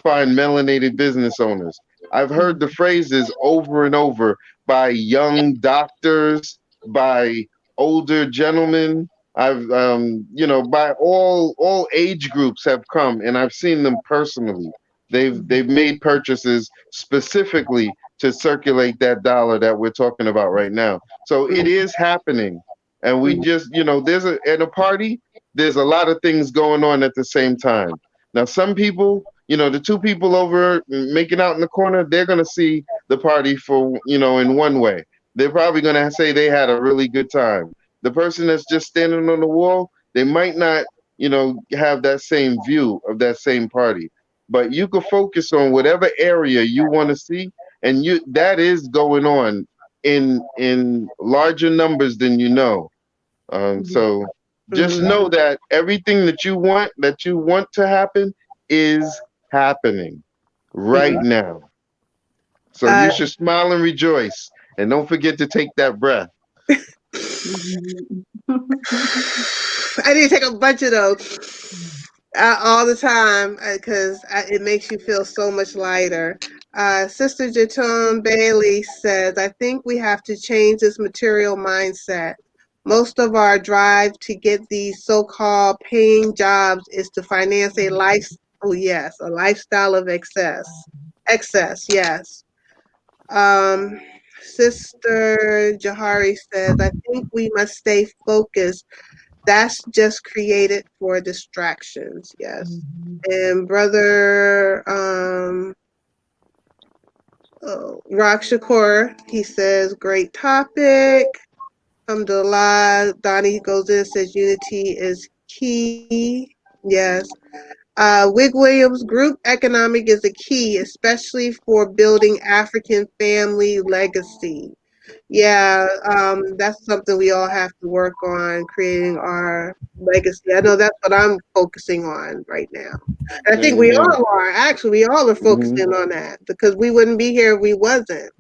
find melanated business owners. I've heard the phrases over and over by young doctors, by older gentlemen. I've you know, by all age groups have come, and I've seen them personally. They've made purchases specifically to circulate that dollar that we're talking about right now. So it is happening, and we mm, just, you know, at a party, there's a lot of things going on at the same time. Now, some people, you know, the two people over making out in the corner, they're gonna see the party for, you know, in one way. They're probably gonna say they had a really good time. The person that's just standing on the wall, they might not, you know, have that same view of that same party. But you can focus on whatever area you want to see, and you that is going on in larger numbers than you know. So just mm. know that everything that you want to happen is happening right Mm. now. So Uh, you should smile and rejoice, and don't forget to take that breath. I need to take a bunch of those all the time because it makes you feel so much lighter. Sister Jatun Bailey says, I think we have to change this material mindset. Most of our drive to get these so-called paying jobs is to finance a life. Oh yes, a lifestyle of excess. Excess, yes. Um, Sister Jahari says, I think we must stay focused. That's just created for distractions. Yes. And brother Rock Shakur, he says, great topic. Alhamdulillah. Donnie goes in and says unity is key. Yes. Wig Williams, group economic is a key, especially for building African family legacy. Yeah, that's something we all have to work on, creating our legacy. I know that's what I'm focusing on right now. And I think we Amen. all are. Actually, we all are Hmm. focusing on that because we wouldn't be here if we wasn't.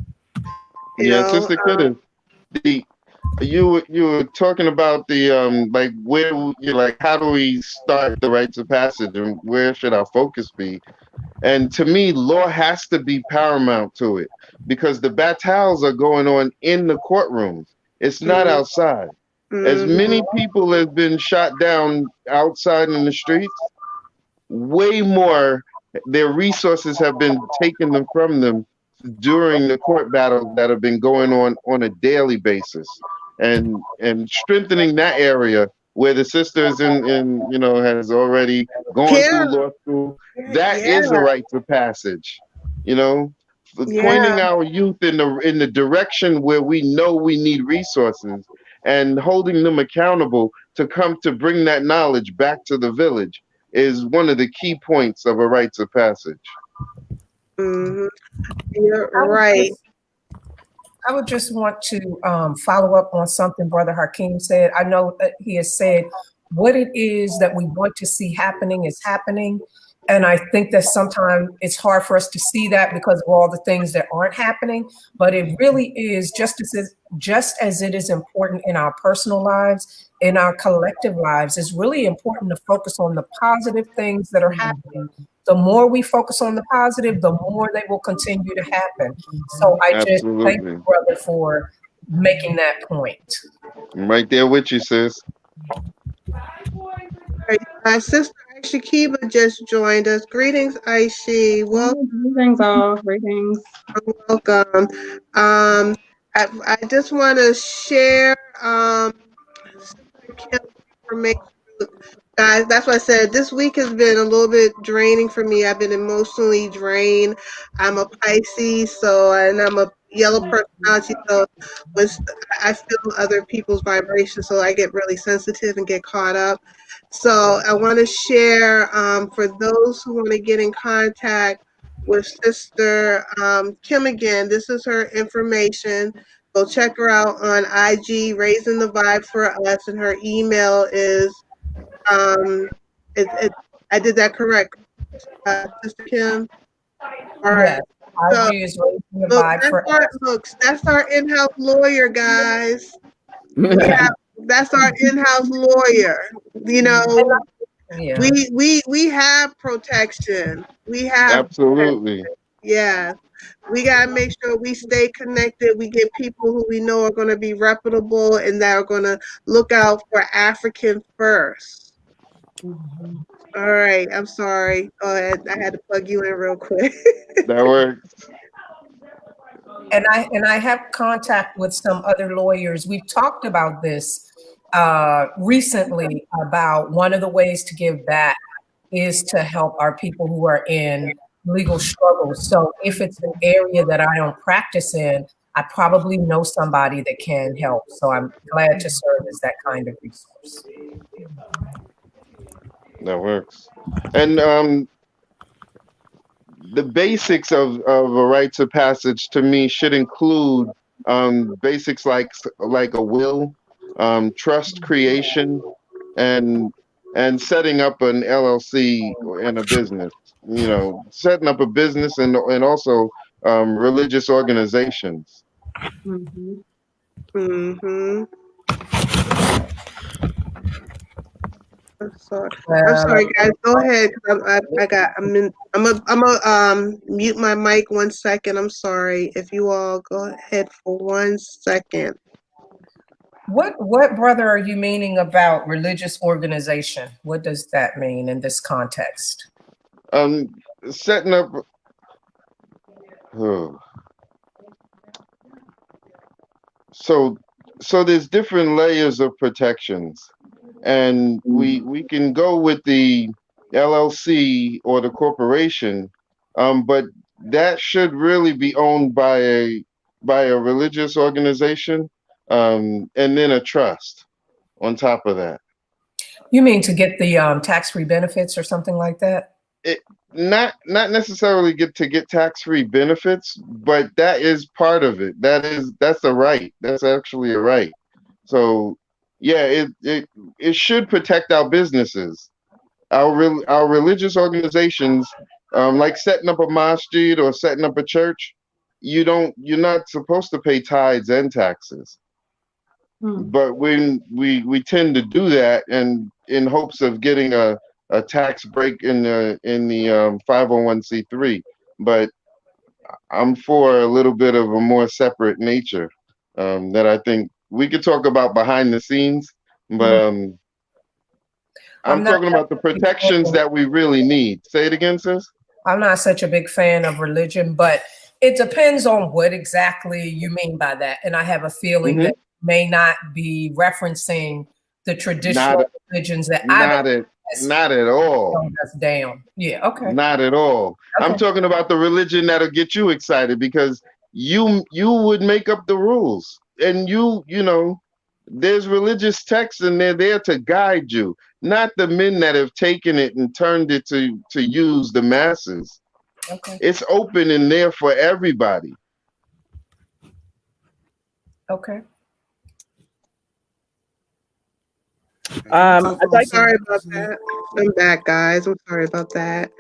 You Yeah, know, Sister Kidden, the you were talking about the like where you like how do we start the rites of passage and where should our focus be? And to me, law has to be paramount to it because the battles are going on in the courtrooms. It's not mm, outside. As mm, many people have been shot down outside in the streets, way more their resources have been taken from them during the court battles that have been going on a daily basis, and strengthening that area where the sisters in you know has already gone yeah, through law school. That yeah, is a rite of passage, you know, yeah. pointing our youth in the direction where we know we need resources, and holding them accountable to come to bring that knowledge back to the village is one of the key points of a rites of passage. Hmm. You're I would right. just, I would just want to follow up on something Brother Hakeem said. I know that he has said what it is that we want to see happening is happening. And I think that sometimes it's hard for us to see that because of all the things that aren't happening. But it really is just as it is important in our personal lives, in our collective lives, it's really important to focus on the positive things that are happening. The more we focus on the positive, the more they will continue to happen. So I just thank Absolutely. you, brother, for making that point. I'm right there with you, sis. Sister Aisha just joined us. Greetings, Aishi. Greetings all. Greetings. Welcome. I just want to share Sister Kim's information. Guys, that's why I said this week has been a little bit draining for me. I've been emotionally drained. I'm a Pisces, and I'm a yellow personality, so I feel other people's vibrations, so I get really sensitive and get caught up. So I want to share for those who want to get in contact with Sister Kim again. This is her information. Go check her out on IG, Raising the Vibe for Us, and her email is I did that correct, Sister Kim. All right. Yes, So IG is raising the vibe for us. that's our in-house lawyer, guys. That's our in-house lawyer. You know, Yeah. we have protection. We have Absolutely. yeah. We gotta make sure we stay connected. We get people who we know are gonna be reputable and that are gonna look out for African first. All right, I'm sorry. Go ahead. I had to plug you in real quick. That works. And I have contact with some other lawyers. We've talked about this recently about one of the ways to give back is to help our people who are in legal struggles. So if it's an area that I don't practice in, I probably know somebody that can help. So I'm glad to serve as that kind of resource. That works. And the basics of a rites of passage to me should include basics like a will, trust creation, and setting up an LLC and a business. You know, setting up a business and also religious organizations. Mm-hmm. I'm sorry, guys. Go ahead. I'm gonna mute my mic 1 second. I'm sorry. If you all go ahead for 1 second. What brother are you meaning about religious organization? What does that mean in this context? Setting up. So there's different layers of protections, and we can go with the LLC or the corporation, but that should really be owned by a religious organization, and then a trust on top of that. You mean to get the tax-free benefits or something like that? Not necessarily get tax-free benefits, but that is part of it. That's a right. That's actually a right. So yeah, it should protect our businesses, our religious organizations, like setting up a masjid or setting up a church. You're not supposed to pay tithes and taxes. But when we tend to do that, and in hopes of getting a tax break in the 501c3, but I'm for a little bit of a more separate nature that I think we could talk about behind the scenes, but I'm talking about the protections that we really need. Say it again, sis. I'm not such a big fan of religion, but it depends on what exactly you mean by that. And I have a feeling that you may not be referencing the traditional religions that not at all. That's down. Yeah, okay. Not at all. Okay. I'm talking about the religion that'll get you excited because you would make up the rules, and you know, there's religious texts and they're there to guide you, not the men that have taken it and turned it to use the masses. Okay. It's open in there for everybody. Okay. I'd like sorry about that. I'm back, guys. I'm sorry about that.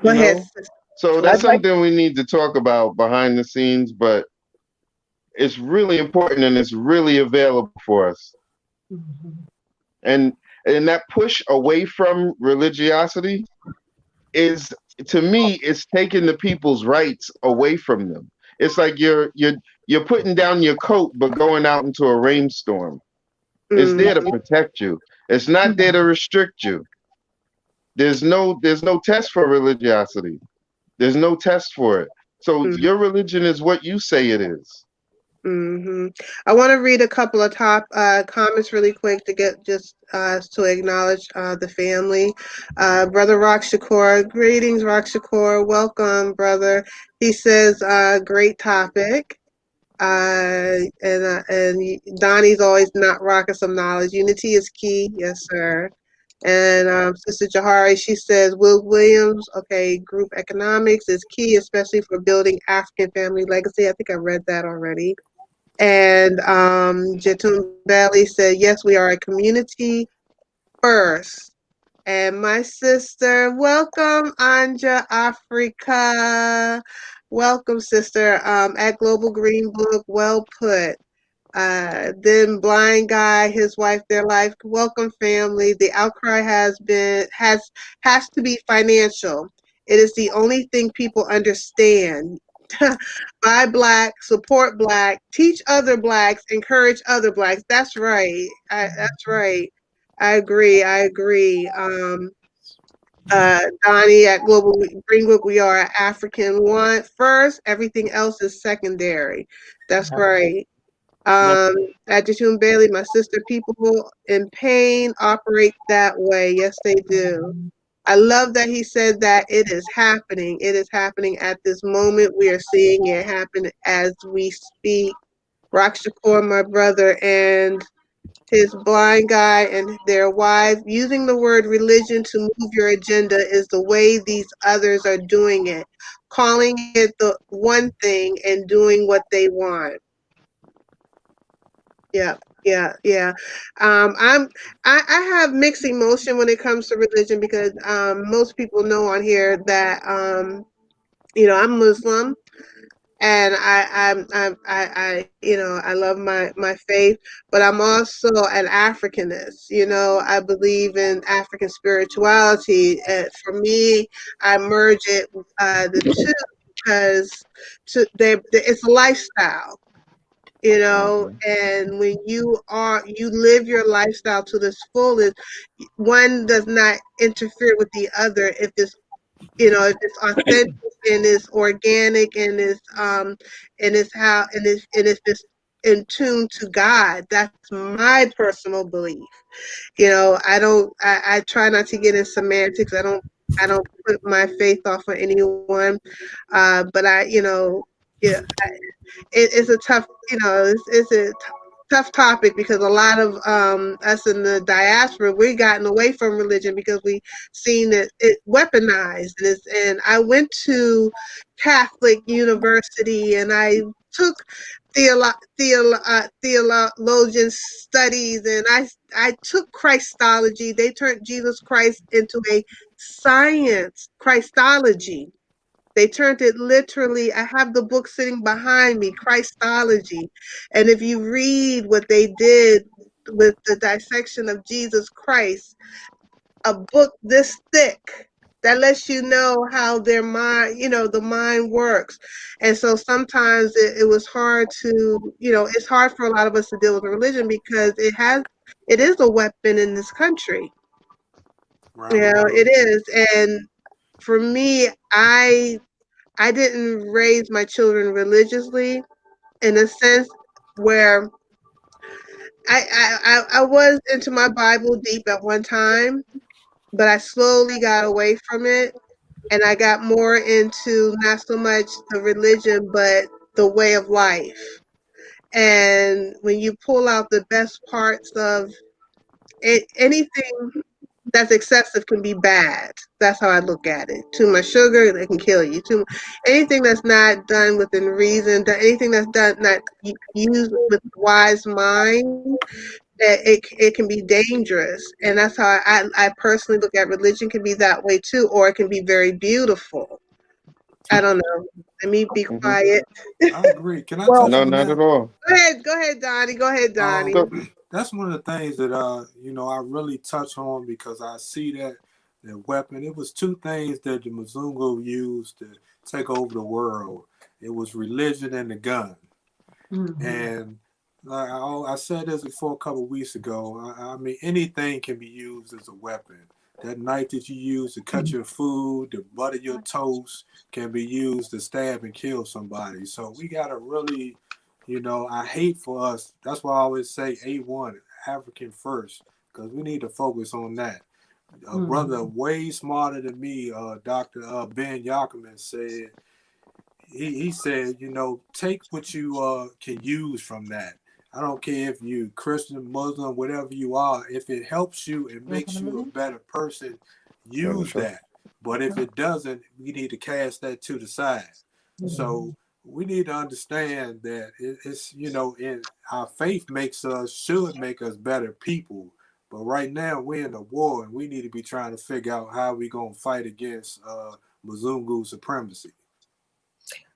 Go You ahead, know, sister. so that's I'd like, something we need to talk about behind the scenes, but it's really important and it's really available for us. And that push away from religiosity is, to me, it's taking the people's rights away from them. It's like you're putting down your coat but going out into a rainstorm. It's Mm, there to protect you. It's not there to restrict you. There's no test for religiosity. There's no test for it. So mm, your religion is what you say it is. hmm I want to read a couple of top comments really quick to get just to acknowledge the family. Brother Rock Shakur, greetings, Rock Shakur. Welcome, brother. He says, great topic. And Donnie's always not rocking some knowledge. Unity is key, yes, sir. And Sister Jahari, she says, Will Williams, okay, group economics is key, especially for building African family legacy. I think I read that already. And Jatun Bailey said, yes, we are a community first. And my sister, welcome, Anja Africa. Welcome, sister. At Global Green Book, well put. Then blind guy, his wife, their life. Welcome, family. The outcry has to be financial. It is the only thing people understand. Buy black, support black, teach other blacks, encourage other blacks. That's right. That's right. I agree. I agree. Donnie at Global Green Book, we are African one first. Everything else is secondary. That's right. At Jatun Bailey, my sister, people in pain operate that way. Yes, they do. I love that he said that it is happening. It is happening at this moment. We are seeing it happen as we speak. Rock Shakur, my brother, and his blind guy and their wife, using the word religion to move your agenda is the way these others are doing it, calling it the one thing and doing what they want. Yeah, yeah, yeah. I have mixed emotion when it comes to religion because most people know on here that I'm Muslim and I love my faith, but I'm also an Africanist. I believe in African spirituality. For me, I merge the two because it's a lifestyle. Mhm. And when you live your lifestyle to this fullest, one does not interfere with the other if it's authentic and it's organic and it's just in tune to God. That's my personal belief. I try not to get in semantics. I don't put my faith off of anyone. But yeah, it's a tough, it's a tough topic because a lot of us in the diaspora, we've gotten away from religion because we seen it weaponized. And I went to Catholic university and I took theologian studies, and I took Christology. They turned Jesus Christ into a science, Christology. They turned it literally. I have the book sitting behind me, Christology. And if you read what they did with the dissection of Jesus Christ, a book this thick, that lets you know how their mind, the mind works. And so sometimes it was hard it's hard for a lot of us to deal with religion because it is a weapon in this country. Around the world. It is. And for me, I didn't raise my children religiously in a sense where I was into my Bible deep at one time, but I slowly got away from it and I got more into not so much the religion, but the way of life. And when you pull out the best parts of anything that's excessive can be bad. That's how I look at it. Too much sugar, it can kill you. Anything that's not done within reason, anything that's done not used with wise mind, it can be dangerous. And that's how I personally look at religion. Can be that way too, or it can be very beautiful. I don't know. Let me be Mhm. quiet. I agree. Can I Well, touch No, on not at that? all. Go ahead, Donnie. Go ahead, Donnie. So, That's one of the things that I really touch on because I see that the weapon. It was two things that the Mzungu used to take over the world. It was religion and the gun. And I said this before a couple of weeks ago. I mean, anything can be used as a weapon. That knife that you use to cut your food, to butter your toast, can be used to stab and kill somebody. So we gotta really, I hate for us. That's why I always say A1, African first, because we need to focus on that. A brother way smarter than me, Dr. Ben Yakiman said, he said, take what you can use from that. I don't care if you Christian, Muslim, whatever you are. If it helps you and makes you a better person, use that. But if it doesn't, we need to cast that to the side. So we need to understand that it's in our faith should make us better people. But right now we're in a war and we need to be trying to figure out how we gonna fight against Mzungu supremacy.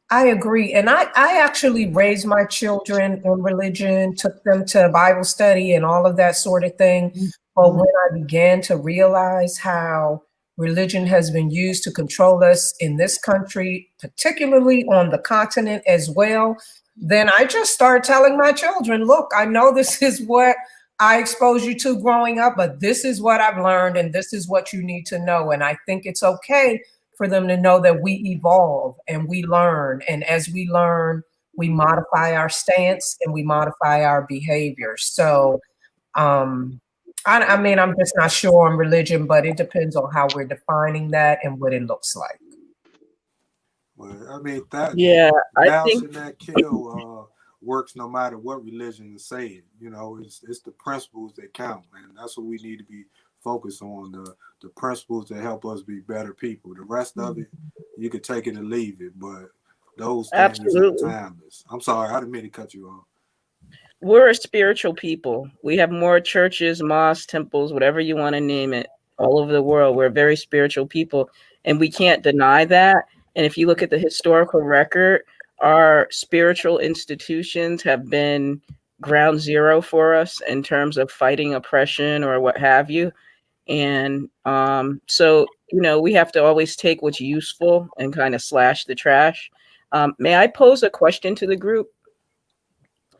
I agree. And I actually raised my children in religion, took them to Bible study and all of that sort of thing. But when I began to realize how religion has been used to control us in this country, particularly on the continent as well, then I just started telling my children, look, I know this is what I exposed you to growing up, but this is what I've learned and this is what you need to know. And I think it's okay for them to know that we evolve and we learn. And as we learn, we modify our stance and we modify our behavior. So, I mean, I'm just not sure on religion, but it depends on how we're defining that and what it looks like. Well, I mean, that Yeah, I thou think should not kill works no matter what religion is saying. It's the principles that count, and that's what we need to be focused on, the principles that help us be better people. The rest of it, you could take it or leave it, but those things are absolutely. timeless. I'm sorry, I didn't mean to cut you off. We're a spiritual people. We have more churches, mosques, temples, whatever you want to name it, all over the world. We're a very spiritual people, and we can't deny that. And if you look at the historical record, our spiritual institutions have been ground zero for us in terms of fighting oppression or what have you. And so, we have to always take what's useful and kind of slash the trash. May I pose a question to the group?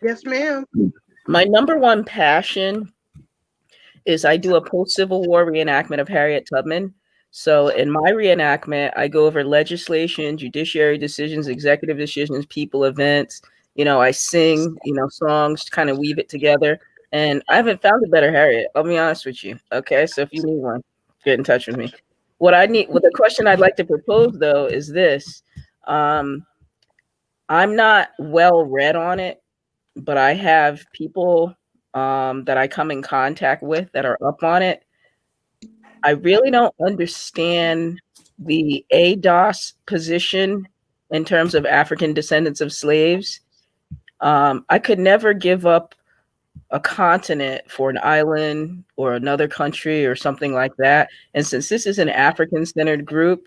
Yes, ma'am. My number one passion is I do a post-Civil War reenactment of Harriet Tubman. So in my reenactment, I go over legislation, judiciary decisions, executive decisions, people, events. I sing, songs, kind of weave it together. And I haven't found a better Harriet. I'll be honest with you. Okay, so if you need one, get in touch with me. The question I'd like to propose though is this. I'm not well read on it, but I have people that I come in contact with that are up on it. I really don't understand the ADOS position in terms of African descendants of slaves. I could never give up a continent for an island or another country or something like that. And since this is an African-centered group,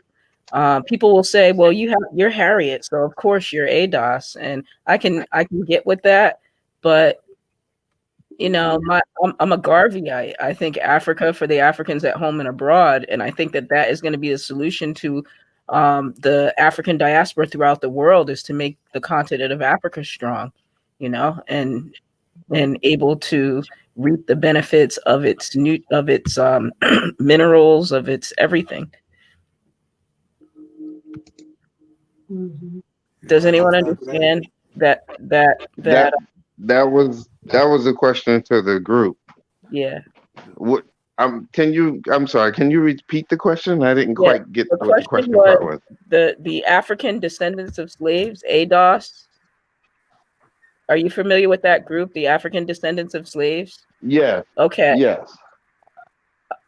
people will say, "Well, you're Harriet, so of course you're ADOS," and I can get with that, but I'm a Garveyite. I think Africa for the Africans at home and abroad, and I think that is going to be the solution to the African diaspora throughout the world is to make the continent of Africa strong, and able to reap the benefits of its minerals, of its everything. Does anyone understand that? that that was a question to the group. Yeah. What I'm sorry, can you repeat the question? I didn't Yeah. quite get The what the question question part was. the African descendants of slaves, ADOS. Are you familiar with that group, the African descendants of slaves? Yeah. Okay. Yes.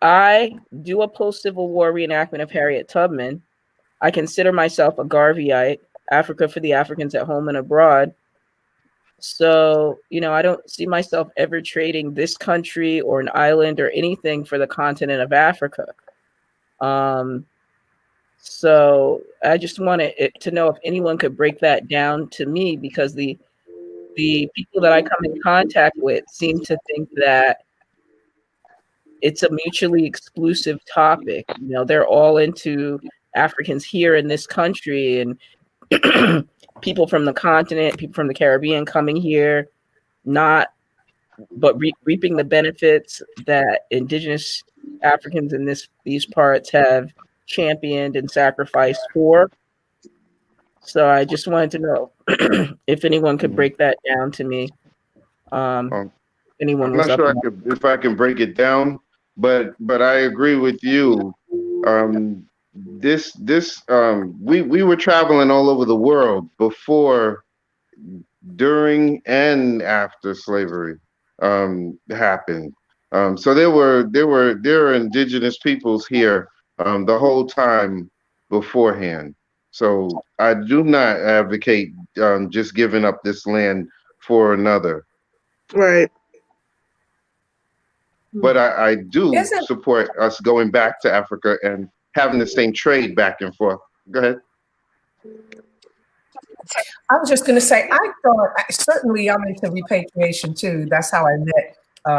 I do a post-Civil War reenactment of Harriet Tubman. I consider myself a Garveyite, Africa for the Africans at home and abroad. So, I don't see myself ever trading this country or an island or anything for the continent of Africa. So I just wanted to know if anyone could break that down to me, because the people that I come in contact with seem to think that it's a mutually exclusive topic. They're all into Africans here in this country, and people from the continent, people from the Caribbean coming here, but reaping the benefits that indigenous Africans in these parts have championed and sacrificed for. So I just wanted to know if anyone could break that down to me. Anyone I'm was not up sure in that. if I can break it down, but I agree with you. We were traveling all over the world before, during, and after slavery happened. So there were indigenous peoples here the whole time beforehand. So I do not advocate just giving up this land for another. Right. But I do Isn't support us going back to Africa and having the same trade back and forth. Go ahead. I was just going to say, I thought, certainly I'm into repatriation too. That's how I met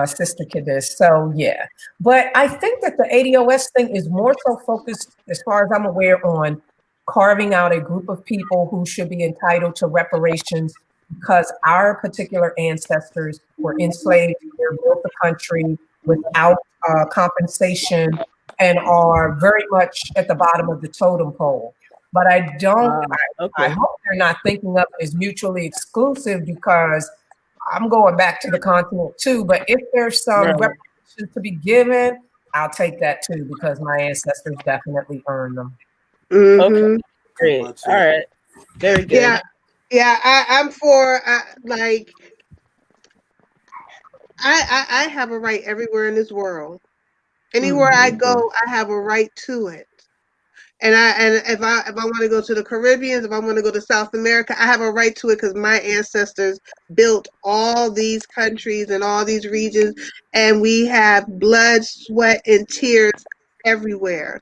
Sister Kadis. So, yeah. But I think that the ADOS thing is more so focused, as far as I'm aware, on carving out a group of people who should be entitled to reparations because our particular ancestors were enslaved here, built the country without compensation, and are very much at the bottom of the totem pole. But I don't, I Okay. hope they're not thinking of it as mutually exclusive, because I'm going back to the continent too. But if there's some Right. reparations to be given, I'll take that too, because my ancestors definitely earned them. Okay. Great. Much All right. Very good. Yeah. Yeah. I'm for like I have a right everywhere in this world. Anywhere I go, I have a right to it. And if I want to go to the Caribbean, if I want to go to South America, I have a right to it because my ancestors built all these countries and all these regions, and we have blood, sweat, and tears everywhere.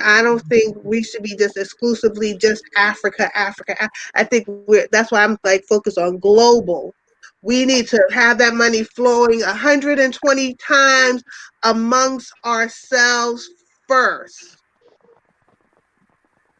I don't think we should be just exclusively just Africa, Africa. I think that's why I'm like focused on global. We need to have that money flowing 120 times amongst ourselves first.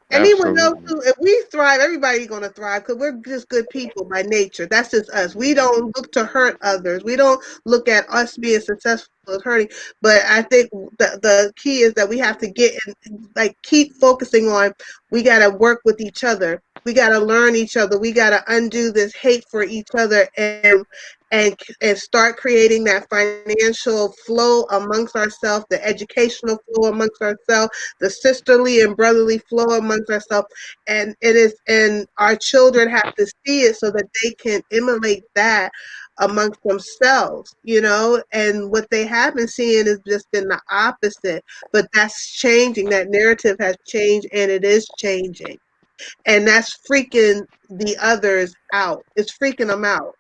Anyone else Absolutely. too, if we thrive, everybody's gonna thrive because we're just good people by nature. That's just us. We don't look to hurt others. We don't look at us being successful as hurting. But I think the key is that we have to get in, like keep focusing on. We gotta work with each other. We gotta learn each other. We gotta undo this hate for each other and start creating that financial flow amongst ourselves, the educational flow amongst ourselves, the sisterly and brotherly flow amongst ourselves. And our children have to see it so that they can emulate that amongst themselves, and what they have been seeing has just been the opposite. But that's changing. That narrative has changed, and it is changing. And that's freaking the others out. It's freaking them out.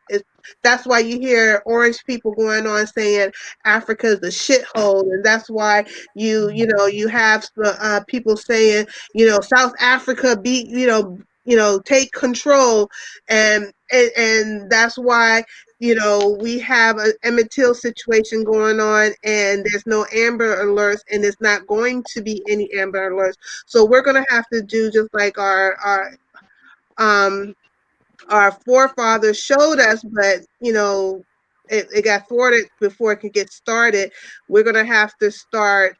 That's why you hear orange people going on saying Africa's a shithole, and that's why you have people saying South Africa be take control, and that's why we have an Emmett Till situation going on, and there's no Amber Alerts, and it's not going to be any Amber Alerts. So we're gonna have to do just like our forefathers showed us, but it got thwarted before it could get started. We're gonna have to start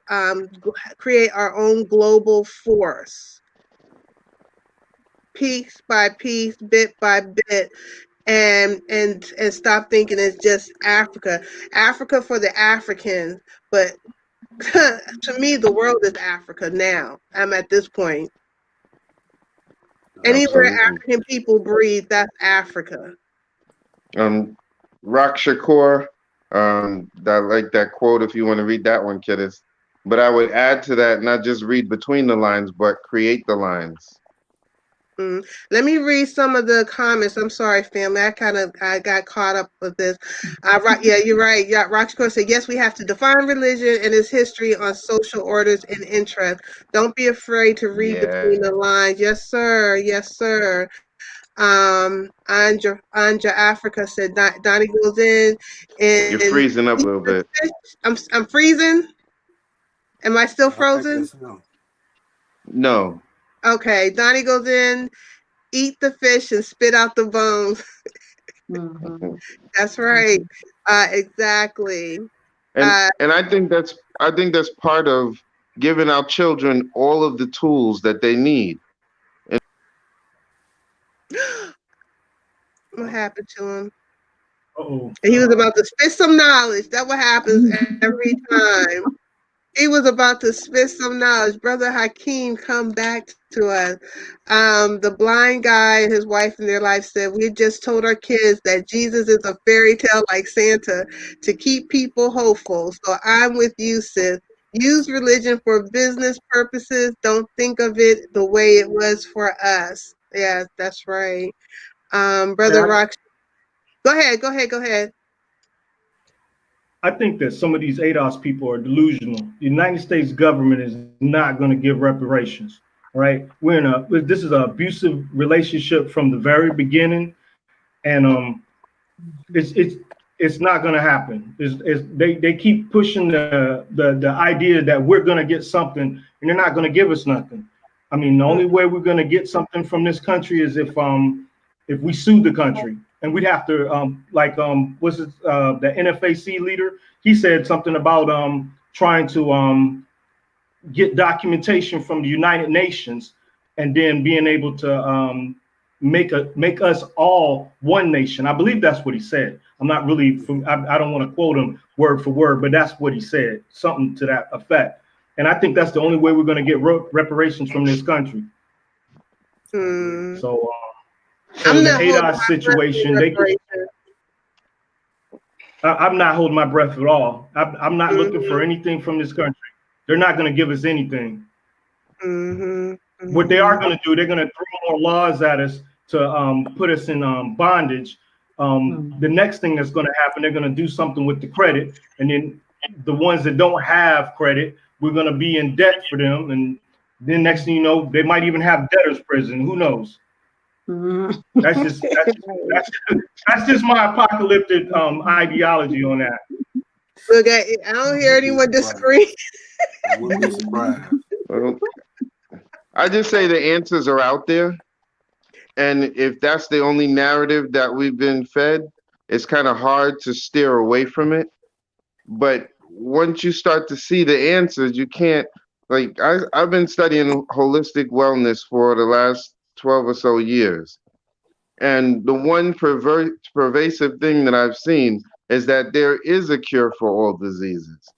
create our own global force, piece by piece, bit by bit, and stop thinking it's just Africa for the Africans. But to me, the world is Africa now. I'm at this point. Anywhere Absolutely. African people breathe, that's Africa. Rock Shakur, I like that quote if you want to read that one, kiddos. But I would add to that, not just read between the lines, but create the lines. Let me read some of the comments. I'm sorry, family. I got caught up with this. Yeah, you're right. Yeah, Roxcore said, yes, we have to define religion and its history on social orders and interests. Don't be afraid to read Yeah. between the lines. Yes, sir. Yes, sir. Anja Africa said, Donnie goes in You're and freezing up a eat little the bit. fish. I'm freezing. Am I still I frozen? guess no. No. Okay. Donnie goes in, eat the fish and spit out the bones. Mhm. That's right. Exactly. And Uh, and I think that's part of giving our children all of the tools that they need. what happened to him? Uh-oh. He was about to spit some knowledge. That's what happens every time. He was about to spit some knowledge. Brother Hakeem, come back to us. The blind guy and his wife in their life said, we just told our kids that Jesus is a fairy tale like Santa to keep people hopeful. So I'm with you, sis. Use religion for business purposes. Don't think of it the way it was for us. Yeah, that's right. Brother Yeah, Rock, go ahead, go ahead, go ahead. I think that some of these ADOS people are delusional. The United States government is not going to give reparations. Right? This is an abusive relationship from the very beginning, and it's it's not going to happen. They keep pushing the idea that we're going to get something, and they're not going to give us nothing. I mean, the only way we're going to get something from this country is if we sue the country, and we'd have to what's it, the NFAC leader? He said something about trying to get documentation from the United Nations, and then being able to make us all one nation. I believe that's what he said. I'm not really, I don't want to quote him word for word, but that's what he said, something to that effect. And I think that's the only way we're going to get reparations from this country. Hmm. So, I'm in the not holding ADOS my breath situation, for reparations. I'm not holding my breath at all. I'm not looking for Mm-hmm. anything from this country. They're not going to give us anything. Mm-hmm. What they are Mm-hmm. going to do, they're going to throw more laws at us to put us in bondage. The next thing that's going to happen, they're going to do something with the credit, and then the ones that don't have credit, we're going to be in debt for them, and then next thing you know, they might even have debtors prison. Who knows? Mhm. That's just my apocalyptic ideology on that. Look, I don't hear Wouldn't be anyone surprised. disagree. I wouldn't be surprised. Well, I just say the answers are out there. And if that's the only narrative that we've been fed, it's kind of hard to steer away from it. But once you start to see the answers, you can't, like, I've been studying holistic wellness for the last 12 or so years. And the one pervasive thing that I've seen is that there is a cure for all diseases.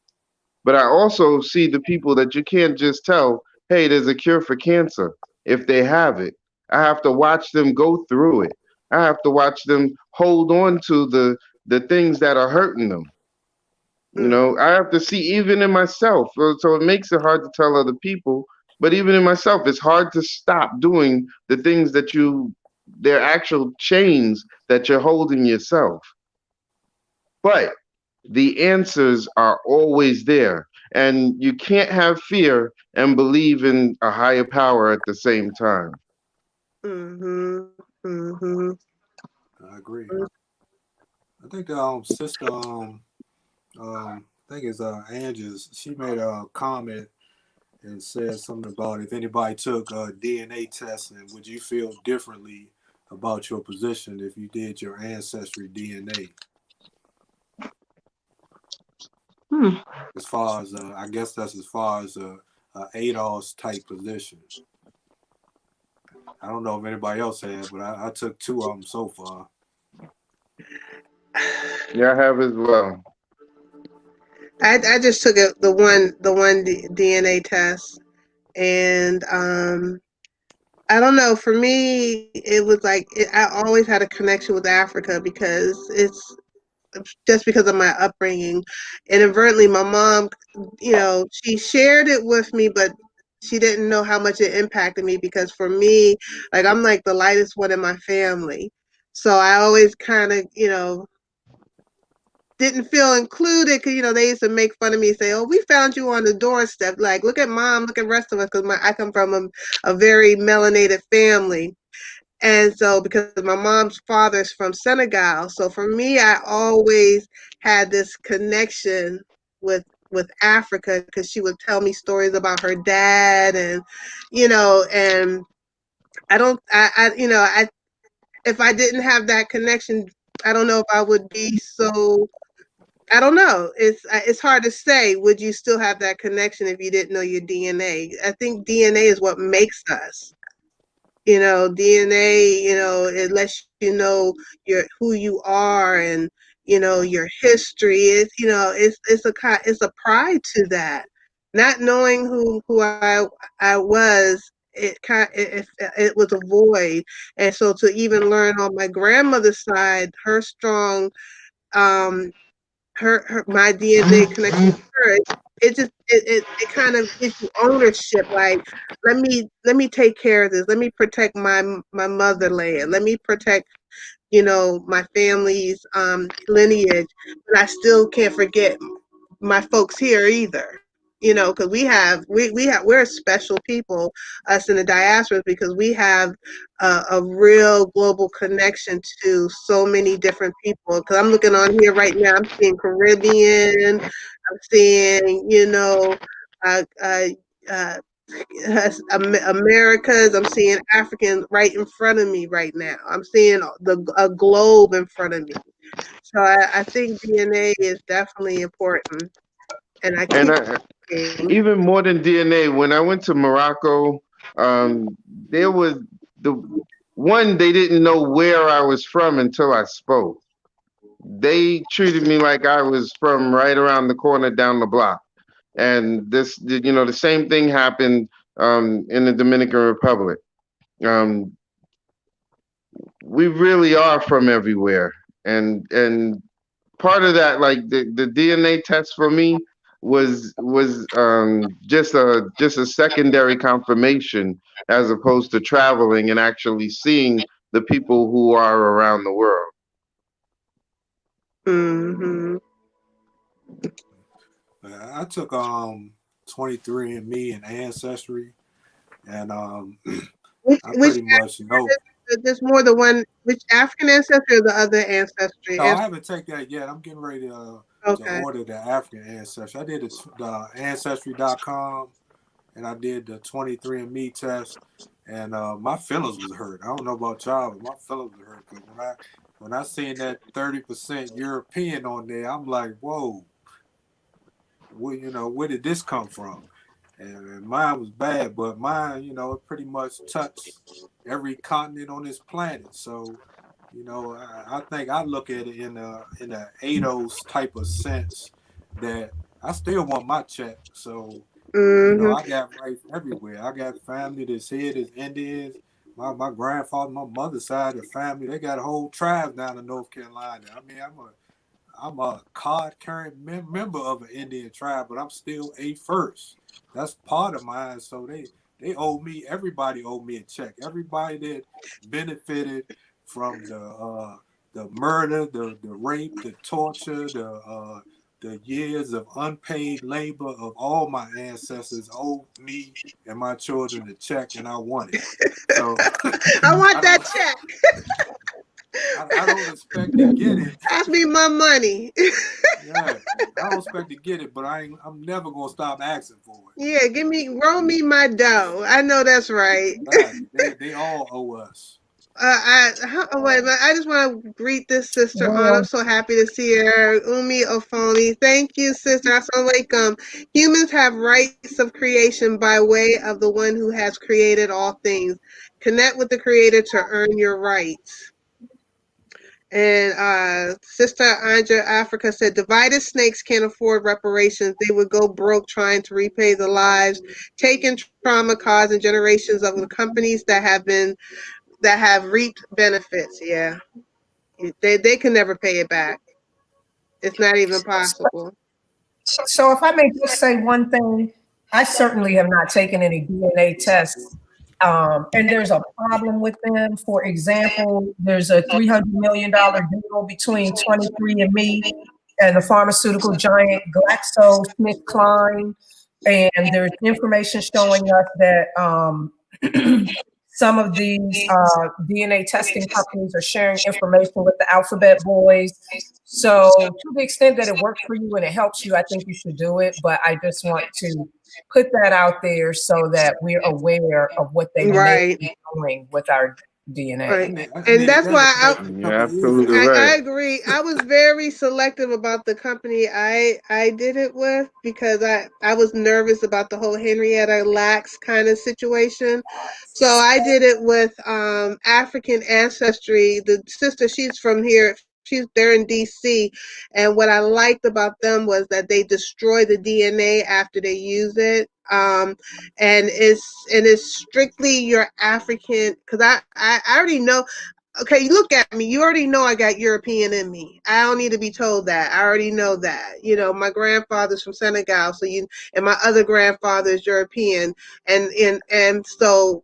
But I also see the people that you can't just tell, hey, there's a cure for cancer if they have it. I have to watch them go through it. I have to watch them hold on to the things that are hurting them. You know, I have to see even in myself. So it makes it hard to tell other people, but even in myself, it's hard to stop doing the things that they're actual chains that you're holding yourself. But the answers are always there. And you can't have fear and believe in a higher power at the same time. Mm-hmm. Mm-hmm. I agree. I think sister I think it's Angie's. She made a comment and said something about if anybody took DNA testing, would you feel differently about your position if you did your ancestry DNA? Hmm. As far as I guess that's as far as a ADOS type position. I don't know if anybody else had, but I took 2 of them so far. Yeah, I have as well. I just took the one DNA test, and I don't know. For me, it was like I always had a connection with Africa because it's just because of my upbringing. Inadvertently, my mom, she shared it with me, but she didn't know how much it impacted me, because for me, like, I'm like the lightest one in my family. So I always kind of, didn't feel included, because they used to make fun of me, say, "Oh, we found you on the doorstep. Like, look at mom, look at the rest of us," because I come from a very melanated family. And so, because my mom's father's from Senegal, so for me, I always had this connection with Africa, because she would tell me stories about her dad, and I don't, I if I didn't have that connection, I don't know if I would be so. I don't know. It's hard to say. Would you still have that connection if you didn't know your DNA? I think DNA is what makes us. DNA, it lets you know who you are, and your history. It's a pride to that. Not knowing who I was, it was a void. And so to even learn on my grandmother's side, her strong, her my DNA connection to her, it kind of gives you ownership. Like, let me take care of this. Let me protect my motherland. Let me protect my family's lineage. But I still can't forget my folks here either. Because we're special people, us in the diaspora, because we have a real global connection to so many different people. Because I'm looking on here right now, I'm seeing Caribbean, I'm seeing uh, uh, uh, Americas, I'm seeing African right in front of me right now. I'm seeing a globe in front of me. So I think DNA is definitely important, and I And keep thinking, even more than DNA, when I went to Morocco, there was the one, they didn't know where I was from until I spoke. They treated me like I was from right around the corner down the block. And the same thing happened in the Dominican Republic. Um, we really are from everywhere, and part of that, like the DNA test for me was just a secondary confirmation, as opposed to traveling and actually seeing the people who are around the world. hmm I took 23andMe and Ancestry, and I which pretty much know. there's more than one. Which African ancestry or the other ancestry? No, I haven't taken that yet. I'm getting ready to Okay. order the African ancestry. I did the ancestry.com, and I did the 23andMe test, and my feelings was hurt. I don't know about y'all, but my feelings was hurt, because when I seen that 30% European on there, I'm like, whoa, where did this come from? And mine was bad, but mine, it pretty much touched every continent on this planet. So, I think I look at it in a ADOS type of sense, that I still want my check. So, hmm I got rights everywhere. I got family that's here, that's Indians. My grandfather, my mother's side of the family, they got a whole tribe down in North Carolina. I mean, I'm a card carrying member of an Indian tribe, but I'm still a first. That's part of mine. So they owe me. Everybody owe me a check. Everybody that benefited from the murder, the rape, the torture, the years of unpaid labor of all my ancestors owe me and my children a check, and I want it. So I want I that don't check. I don't expect to get it. Pass me my money. Yeah, I don't expect to get it, but I'm never gonna stop asking for it. Yeah, roll me my dough. I know that's right. Exactly. They all owe us. Wait a minute. I just want to greet this sister on. I'm Well, so happy to see her. Umi Ofoni. Thank you, sister. Assalamu alaikum. Humans have rights of creation by way of the one who has created all things. Connect with the creator to earn your rights. And Sister Anja Africa said, divided snakes can't afford reparations. They would go broke trying to repay the lives, taken trauma caused in generations of the companies that have reaped benefits. Yeah. They can never pay it back. It's not even possible. so if I may just say one thing, I certainly have not taken any DNA tests. And there's a problem with them. For example, there's a $300 million deal between 23andMe and the pharmaceutical giant GlaxoSmithKline. And there's information showing us that some of these DNA testing companies are sharing information with the Alphabet Boys. So to the extent that it works for you and it helps you, I think you should do it. But I just want to put that out there so that we're aware of what they may be doing with our DNA. Right. And that's why You're absolutely I right. agree. I was very selective about the company I did it with because I was nervous about the whole Henrietta Lacks kind of situation. So I did it with African ancestry. The sister, she's from here. They're in DC, and what I liked about them was that they destroy the DNA after they use it. And it's strictly your African, because I already know. Okay, you look at me. You already know I got European in me. I don't need to be told that. I already know that. You know, my grandfather's from Senegal, and my other grandfather is European, and so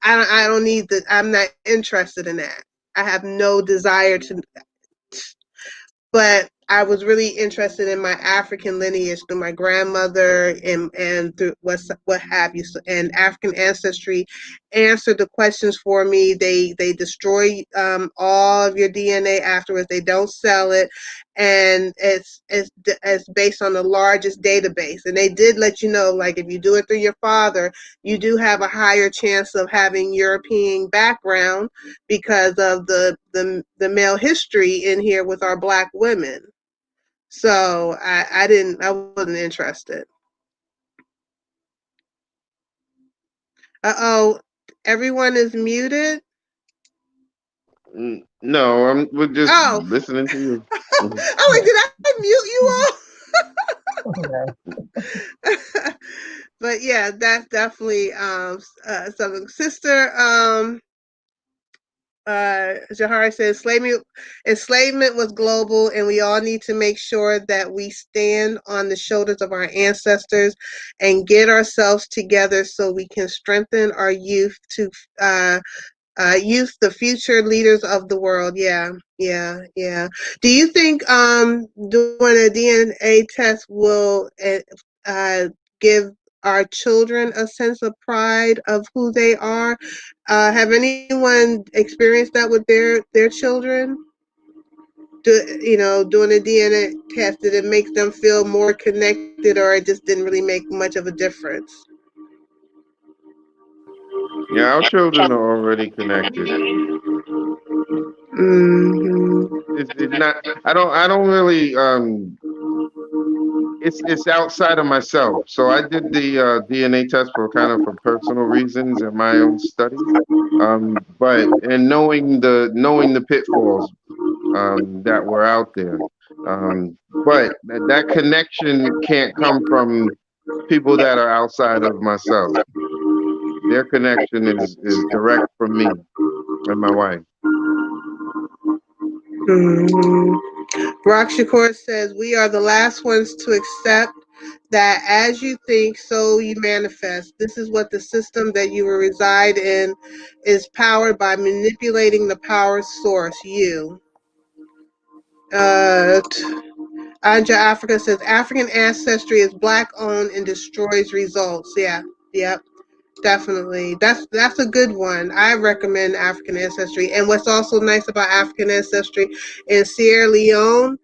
I don't need that. I'm not interested in that. I have no desire to, but I was really interested in my African lineage through my grandmother and through what have you. So, and African ancestry answered the questions for me. They destroy all of your DNA afterwards. They don't sell it, and it's based on the largest database. And they did let you know, like if you do it through your father, you do have a higher chance of having European background because of the male history in here with our Black women. So I wasn't interested. Uh-oh, everyone is muted. No, we're just Oh, listening to you. I'm like, did I mute you all? But yeah, that's definitely something. Sister Jahari says enslavement was global, and we all need to make sure that we stand on the shoulders of our ancestors and get ourselves together so we can strengthen our youth to youth, the future leaders of the world. Yeah. Do you think doing a DNA test will give our children a sense of pride of who they are? Have anyone experienced that with their children? Doing a DNA test, did it make them feel more connected, or it just didn't really make much of a difference? Yeah, our children are already connected. Mm-hmm. It's not. I don't really. It's outside of myself. So I did the DNA test for personal reasons and my own study. But and knowing the pitfalls that were out there. But that connection can't come from people that are outside of myself. Their connection is direct from me and my wife. Mm-hmm. Rock Shakur says, we are the last ones to accept that as you think, so you manifest. This is what the system that you will reside in is powered by manipulating the power source, you. Anja Africa says, African ancestry is Black owned and destroys results. Yeah, yep. Definitely. That's a good one. I recommend African ancestry. And what's also nice about African ancestry in Sierra Leone,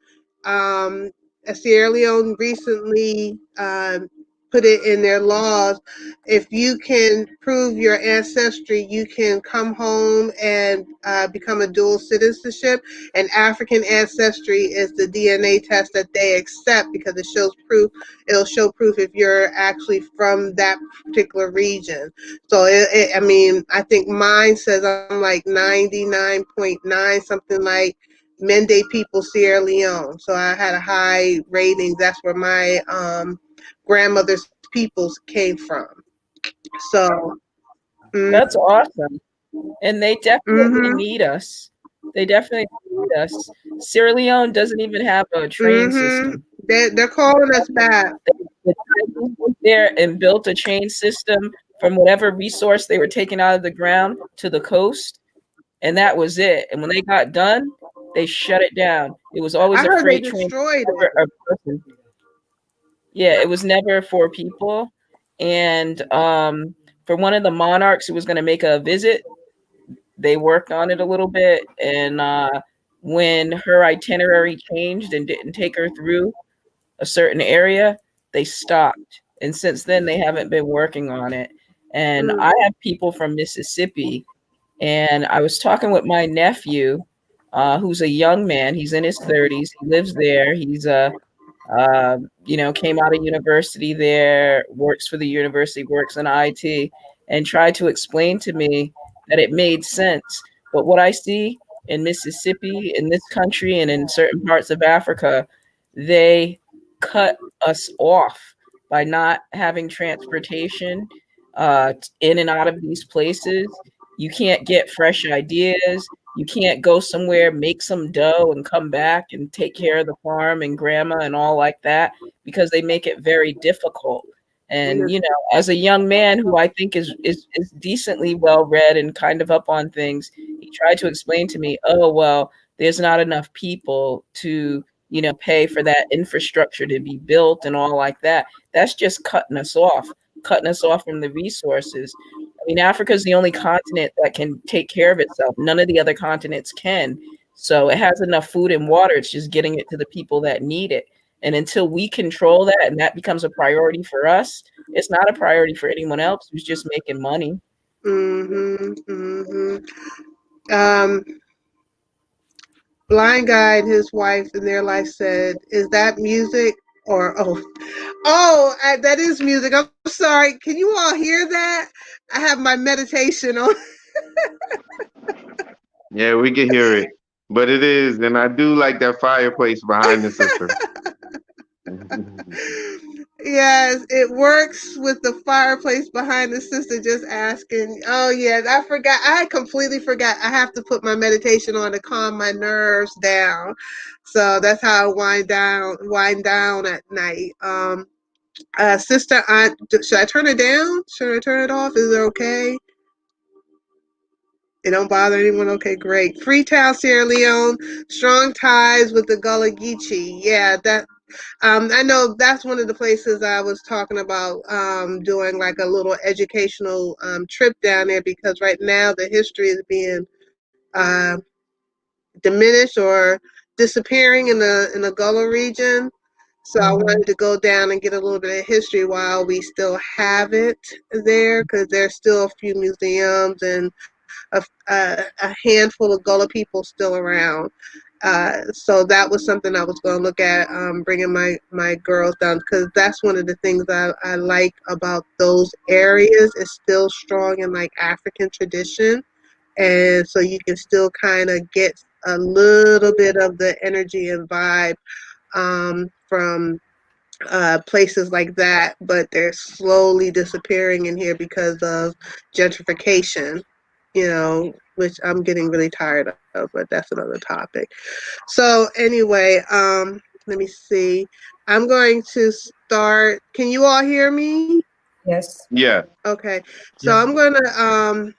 Sierra Leone recently put it in their laws. If you can prove your ancestry, you can come home and become a dual citizenship. And African ancestry is the DNA test that they accept because it shows proof. It'll show proof if you're actually from that particular region. So I mean, I think mine says I'm like 99.9, something like Mende people, Sierra Leone. So I had a high rating. That's where my grandmother's peoples came from. So That's awesome. And they definitely need us. They definitely need us. Sierra Leone doesn't even have a train system. They're calling us back. The Chinese went there and built a train system from whatever resource they were taking out of the ground to the coast, and that was it. And when they got done, they shut it down. It was always I a heard they freight train, destroyed never it. a person. Yeah, it was never for people. And for one of the monarchs who was going to make a visit, they worked on it a little bit. And when her itinerary changed and didn't take her through a certain area, they stopped. And since then, they haven't been working on it. And I have people from Mississippi, and I was talking with my nephew, who's a young man. He's in his 30s. He lives there. He's came out of university there, works for the university, works in IT, and tried to explain to me that it made sense. But what I see in Mississippi, in this country, and in certain parts of Africa, they cut us off by not having transportation in and out of these places. You can't get fresh ideas. You can't go somewhere, make some dough, and come back and take care of the farm and grandma and all like that, because they make it very difficult. And as a young man who I think is decently well read and kind of up on things, he tried to explain to me, oh well, there's not enough people to pay for that infrastructure to be built and all like that. That's just cutting us off from the resources. I mean, Africa is the only continent that can take care of itself. None of the other continents can. So it has enough food and water. It's just getting it to the people that need it. And until we control that and that becomes a priority for us, it's not a priority for anyone else who's just making money. Blind Guy and his wife in their life said, "Is that music or that is music? I'm sorry. Can you all hear that? I have my meditation on." Yeah, we can hear it, but it is, and I do like that fireplace behind the sister. Yes, it works with the fireplace behind the sister just asking. Oh, yes, I forgot. I completely forgot. I have to put my meditation on to calm my nerves down. So that's how I wind down at night. Sister Aunt, should I turn it down? Should I turn it off? Is it okay? It don't bother anyone? Okay, great. Freetown, Sierra Leone, strong ties with the Gullah Geechee. Yeah, that I know that's one of the places I was talking about doing like a little educational trip down there, because right now the history is being uh, diminished or disappearing in the Gullah region. So I wanted to go down and get a little bit of history while we still have it there, because there's still a few museums and a handful of Gullah people still around. So that was something I was going to look at, bringing my girls down, because that's one of the things I like about those areas. It's still strong in like African tradition, and so you can still kind of get a little bit of the energy and vibe from places like that, but they're slowly disappearing in here because of gentrification, which I'm getting really tired of, but that's another topic. So anyway, let me see. I'm going to start. Can you all hear me? Yes. Yeah. Okay. So I'm going to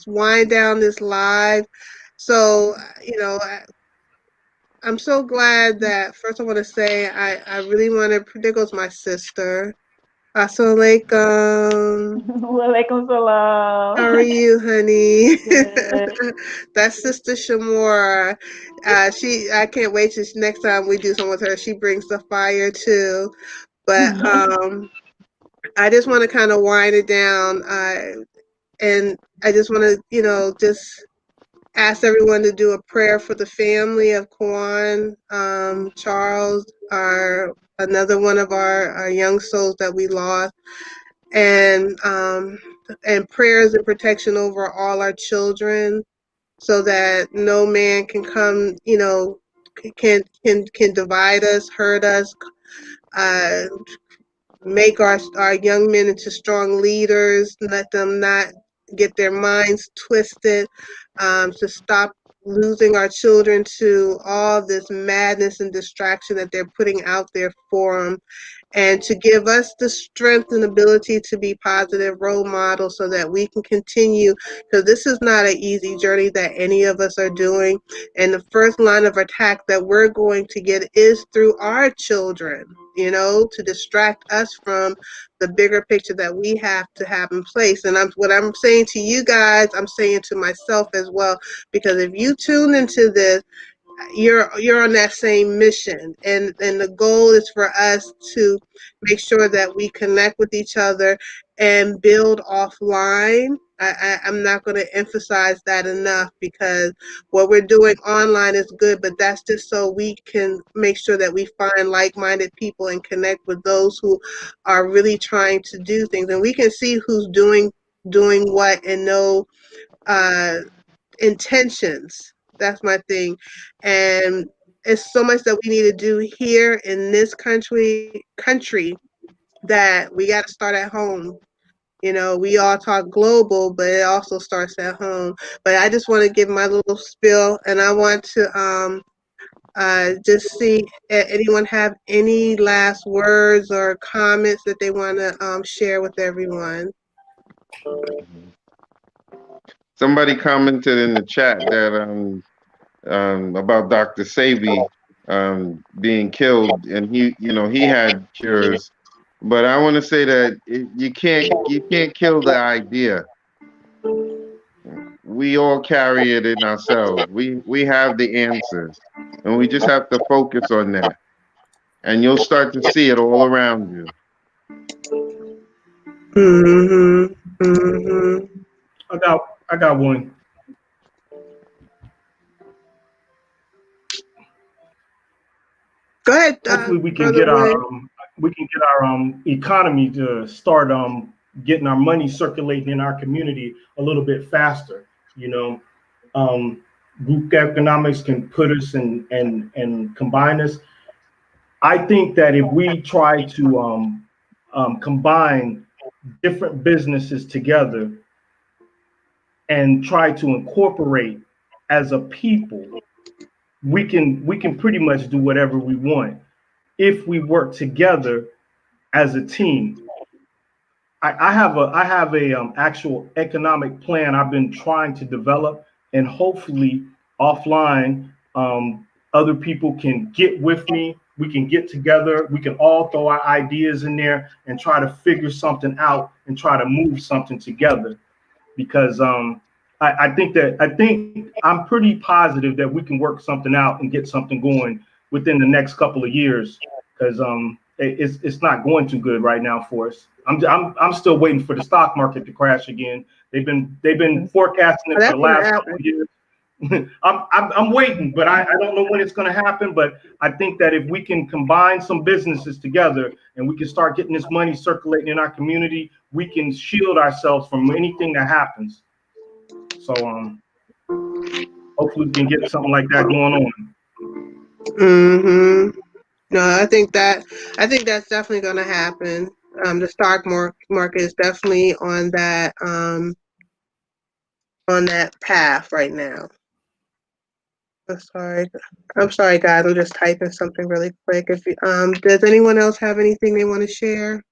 wind down this live. So, I'm so glad that, first I want to say I really want to, there goes my sister. Assalamu alaikum. Walaikum salam. How are you, honey? Good. That's Sister Shamora. I can't wait till next time we do something with her. She brings the fire too. But I just want to kind of wind it down. And I just want to, just ask everyone to do a prayer for the family of Kwan, Charles, another one of our young souls that we lost, and prayers and protection over all our children, so that no man can come, can divide us, hurt us, uh, make our young men into strong leaders, let them not get their minds twisted, to stop losing our children to all this madness and distraction that they're putting out there for them, and to give us the strength and ability to be positive role models so that we can continue, because this is not an easy journey that any of us are doing. And the first line of attack that we're going to get is through our children, you know, to distract us from the bigger picture that we have to have in place. And what I'm saying to you guys, I'm saying to myself as well, because if you tune into this, you're on that same mission, and the goal is for us to make sure that we connect with each other and build offline. I'm not going to emphasize that enough, because what we're doing online is good, but that's just so we can make sure that we find like-minded people and connect with those who are really trying to do things, and we can see who's doing what and know intentions. That's my thing. And it's so much that we need to do here in this country that we got to start at home. You know, we all talk global, but it also starts at home. But I just want to give my little spiel, and I want to just see anyone have any last words or comments that they want to share with everyone. Somebody commented in the chat that about Dr. Sebi being killed, and he had cures. But I want to say that you can't kill the idea. We all carry it in ourselves. We have the answers, and we just have to focus on that, and you'll start to see it all around you. Mm-hmm. Mm-hmm. I got one. Go ahead. Hopefully we can get our economy to start getting our money circulating in our community a little bit faster. You know, group economics can put us and combine us. I think that if we try to combine different businesses together and try to incorporate as a people, we can pretty much do whatever we want if we work together as a team. I have a actual economic plan I've been trying to develop, and hopefully offline, other people can get with me. We can get together. We can all throw our ideas in there and try to figure something out and try to move something together. Because I think I'm pretty positive that we can work something out and get something going within the next couple of years. Because it's not going too good right now for us. I'm still waiting for the stock market to crash again. They've been forecasting it for the last couple of years. I'm waiting, but I don't know when it's going to happen. But I think that if we can combine some businesses together and we can start getting this money circulating in our community, we can shield ourselves from anything that happens. So hopefully we can get something like that going on. Mm-hmm. No, I think that's definitely going to happen. The stock market is definitely on that path right now. I'm sorry, guys. I'm just typing something really quick. If does anyone else have anything they want to share?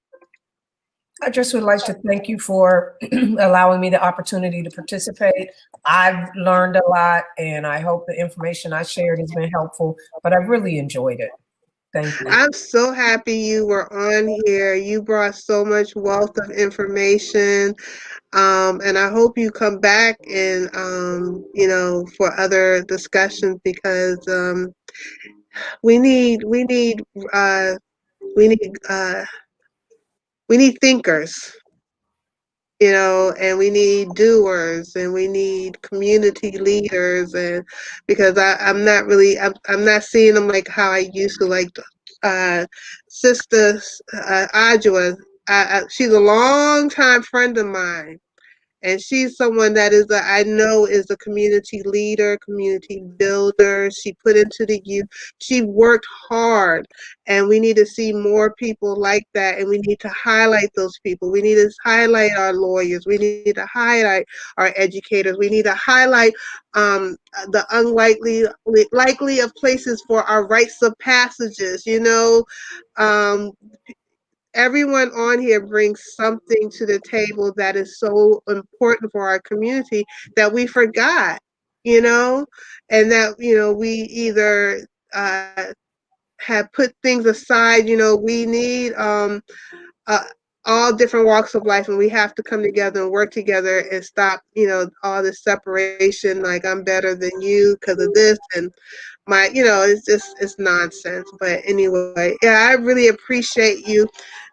I just would like to thank you for allowing me the opportunity to participate. I've learned a lot, and I hope the information I shared has been helpful, but I've really enjoyed it. Thank you. I'm so happy you were on here. You brought so much wealth of information. And I hope you come back and, for other discussions, because we need thinkers, and we need doers, and we need community leaders, and because I'm not seeing them like how I used to, like Sister Ajwa. She's a longtime friend of mine. And she's someone that I know is a community leader, community builder. She put into the youth. She worked hard, and we need to see more people like that. And we need to highlight those people. We need to highlight our lawyers. We need to highlight our educators. We need to highlight the likely of places for our rites of passages. Um, Everyone on here brings something to the table that is so important for our community that we forgot, and that, we either have put things aside. We need uh, all different walks of life, and we have to come together and work together and stop, all this separation, like I'm better than you because of this, and it's nonsense. But anyway, yeah, I really appreciate you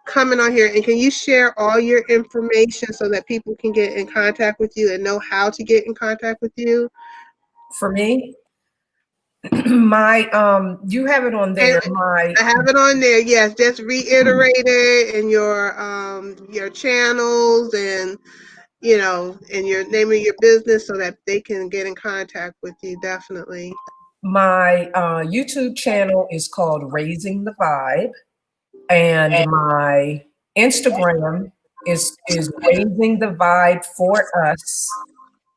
coming on here. And can you share all your information so that people can get in contact with you and know how to get in contact with you? For me, you have it on there. I have it on there. Yes, just reiterate it in your channels, and and your name of your business so that they can get in contact with you. Definitely. My YouTube channel is called Raising the Vibe, and my Instagram is Raising the Vibe for Us,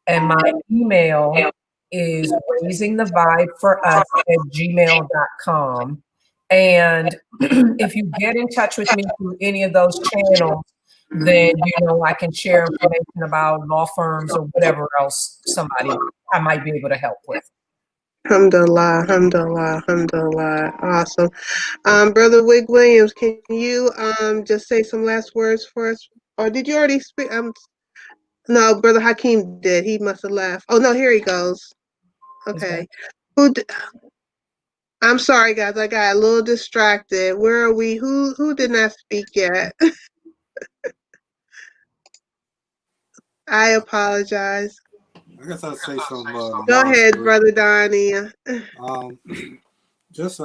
and my email is raisingthevibeforus@gmail.com. And if you get in touch with me through any of those channels, then I can share information about law firms or whatever else I might be able to help with. Alhamdulillah, alhamdulillah, alhamdulillah. Awesome. Brother Wig Williams, can you just say some last words for us? Or did you already speak? No, Brother Hakeem did. He must have left. Oh no, here he goes. Okay. I'm sorry, guys. I got a little distracted. Where are we? Who did not speak yet? I apologize. I guess I'll say some Go ahead, words. Brother Donnie. Just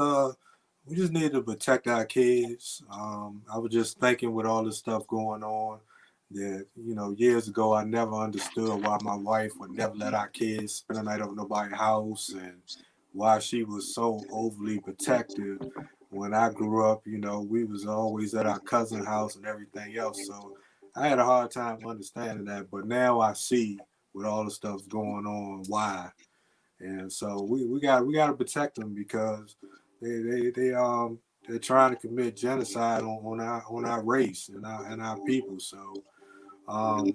we just need to protect our kids. I was just thinking with all this stuff going on that, years ago I never understood why my wife would never let our kids spend the night over nobody's house, and why she was so overly protective. When I grew up, we was always at our cousin's house and everything else. So I had a hard time understanding that, but now I see with all the stuff going on why. And so we got to protect them, because they're trying to commit genocide on our race and our people. So I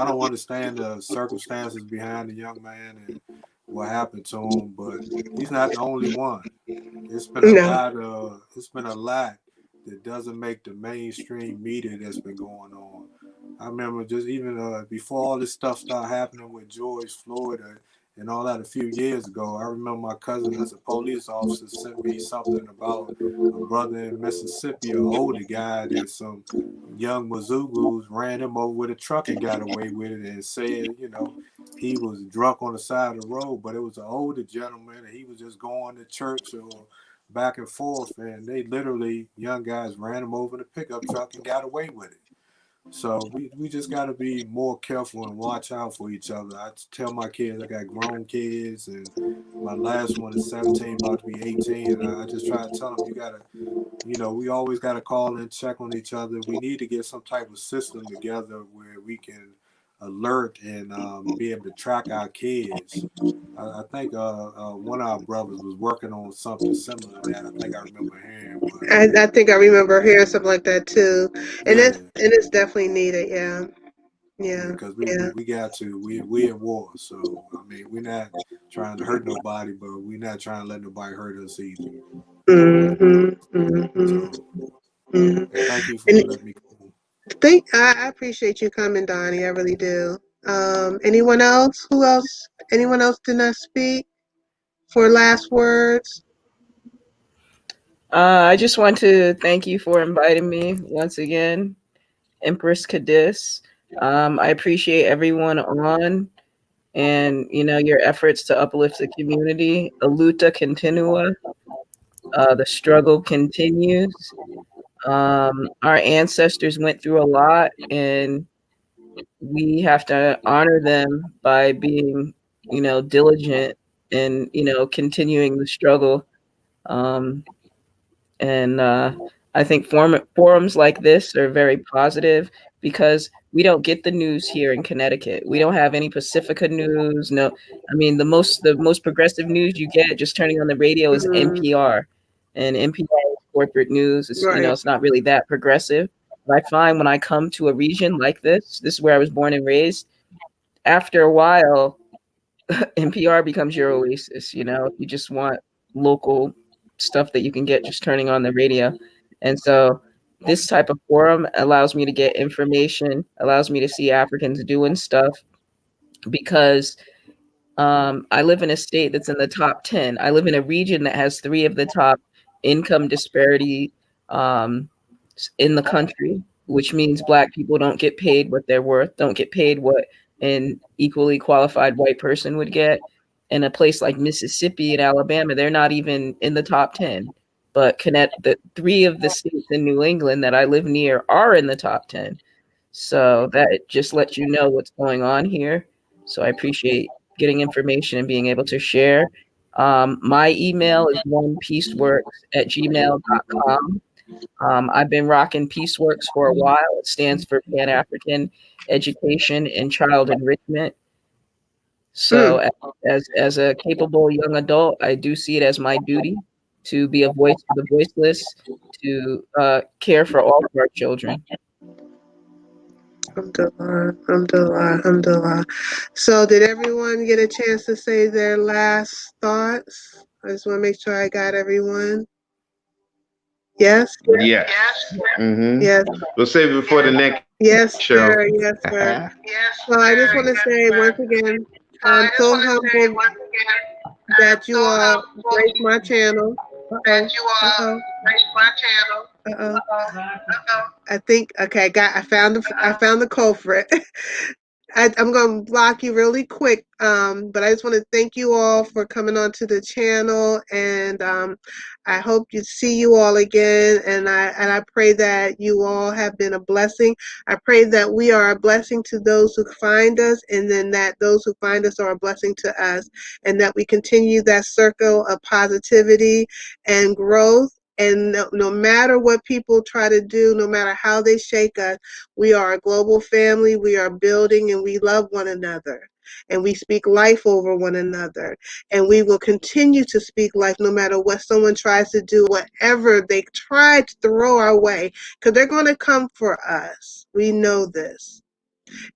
don't understand the circumstances behind the young man and what happened to him, but he's not the only one. It's been a lot that doesn't make the mainstream media that's been going on. I remember just even before all this stuff started happening with George Floyd and all that a few years ago, I remember my cousin as a police officer sent me something about a brother in Mississippi, an older guy, that some young Mazugus ran him over with a truck and got away with it, and said, he was drunk on the side of the road, but it was an older gentleman and he was just going to church or back and forth, and they literally, young guys, ran him over in a pickup truck and got away with it. So we just got to be more careful and watch out for each other. I tell my kids, I got grown kids, and my last one is 17, about to be 18, and I just try to tell them, you got to, we always got to call and check on each other. We need to get some type of system together where we can alert and be able to track our kids. I think one of our brothers was working on something similar to that. I think I remember hearing. But I think I remember hearing something like that too, and yeah, it's definitely needed. Yeah, yeah, because we got to. We at war, so I mean, we're not trying to hurt nobody, but we're not trying to let nobody hurt us either. So, thank you for letting me come. I appreciate you coming, Donnie. I really do. Anyone else? Who else? Anyone else did not speak for last words? I just want to thank you for inviting me once again, Empress Cadiz. I appreciate everyone on, and your efforts to uplift the community. A luta continua. The struggle continues. Our ancestors went through a lot, and we have to honor them by being, diligent and, continuing the struggle. And I think forums like this are very positive because we don't get the news here in Connecticut. We don't have any Pacifica news. No, I mean the most progressive news you get just turning on the radio is NPR, and NPR is corporate news. It's Right. it's not really that progressive. But I find when I come to a region like this is where I was born and raised. After a while, NPR becomes your oasis. If you just want local stuff that you can get just turning on the radio. And so this type of forum allows me to get information, allows me to see Africans doing stuff because I live in a state that's in the top 10. I live in a region that has 3 of the top income disparity in the country, which means Black people don't get paid what they're worth, don't get paid what an equally qualified white person would get. In a place like Mississippi and Alabama, they're not even in the top 10. But the 3 of the states in New England that I live near are in the top 10. So that just lets you know what's going on here. So I appreciate getting information and being able to share. My email is onepieceworks@gmail.com. I've been rocking Peaceworks for a while. It stands for Pan-African Education and Child Enrichment. So as a capable young adult, I do see it as my duty to be a voice for the voiceless, to care for all of our children. Alhamdulillah. So did everyone get a chance to say their last thoughts? I just want to make sure I got everyone. Yes? Yes. Mm-hmm. Yes. We'll save it for the next Yes, show. sir. Yes, sir. Well, I just want to say once again, I'm so humbled that you all grace my channel. I think okay. I found the culprit. I'm going to block you really quick, but I just want to thank you all for coming onto the channel, and I hope to see you all again, and I pray that you all have been a blessing. I pray that we are a blessing to those who find us, and then that those who find us are a blessing to us, and that we continue that circle of positivity and growth. And no matter what people try to do, no matter how they shake us, we are a global family. We are building and we love one another. And we speak life over one another. And we will continue to speak life no matter what someone tries to do, whatever they try to throw our way, because they're going to come for us. We know this.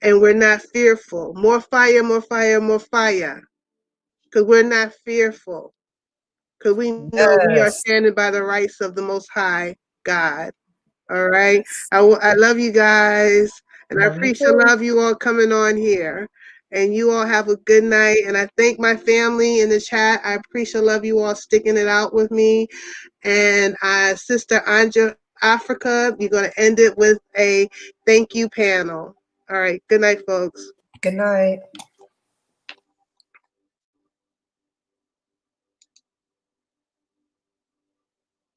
And we're not fearful. More fire, more fire, more fire. Because we're not fearful. Because we know we are standing by the rights of the Most High God. All right. I love you guys. And I love you all coming on here. And you all have a good night. And I thank my family in the chat. I love you all sticking it out with me. And Sister Anja Africa, you're going to end it with a thank you panel. All right. Good night, folks. Good night.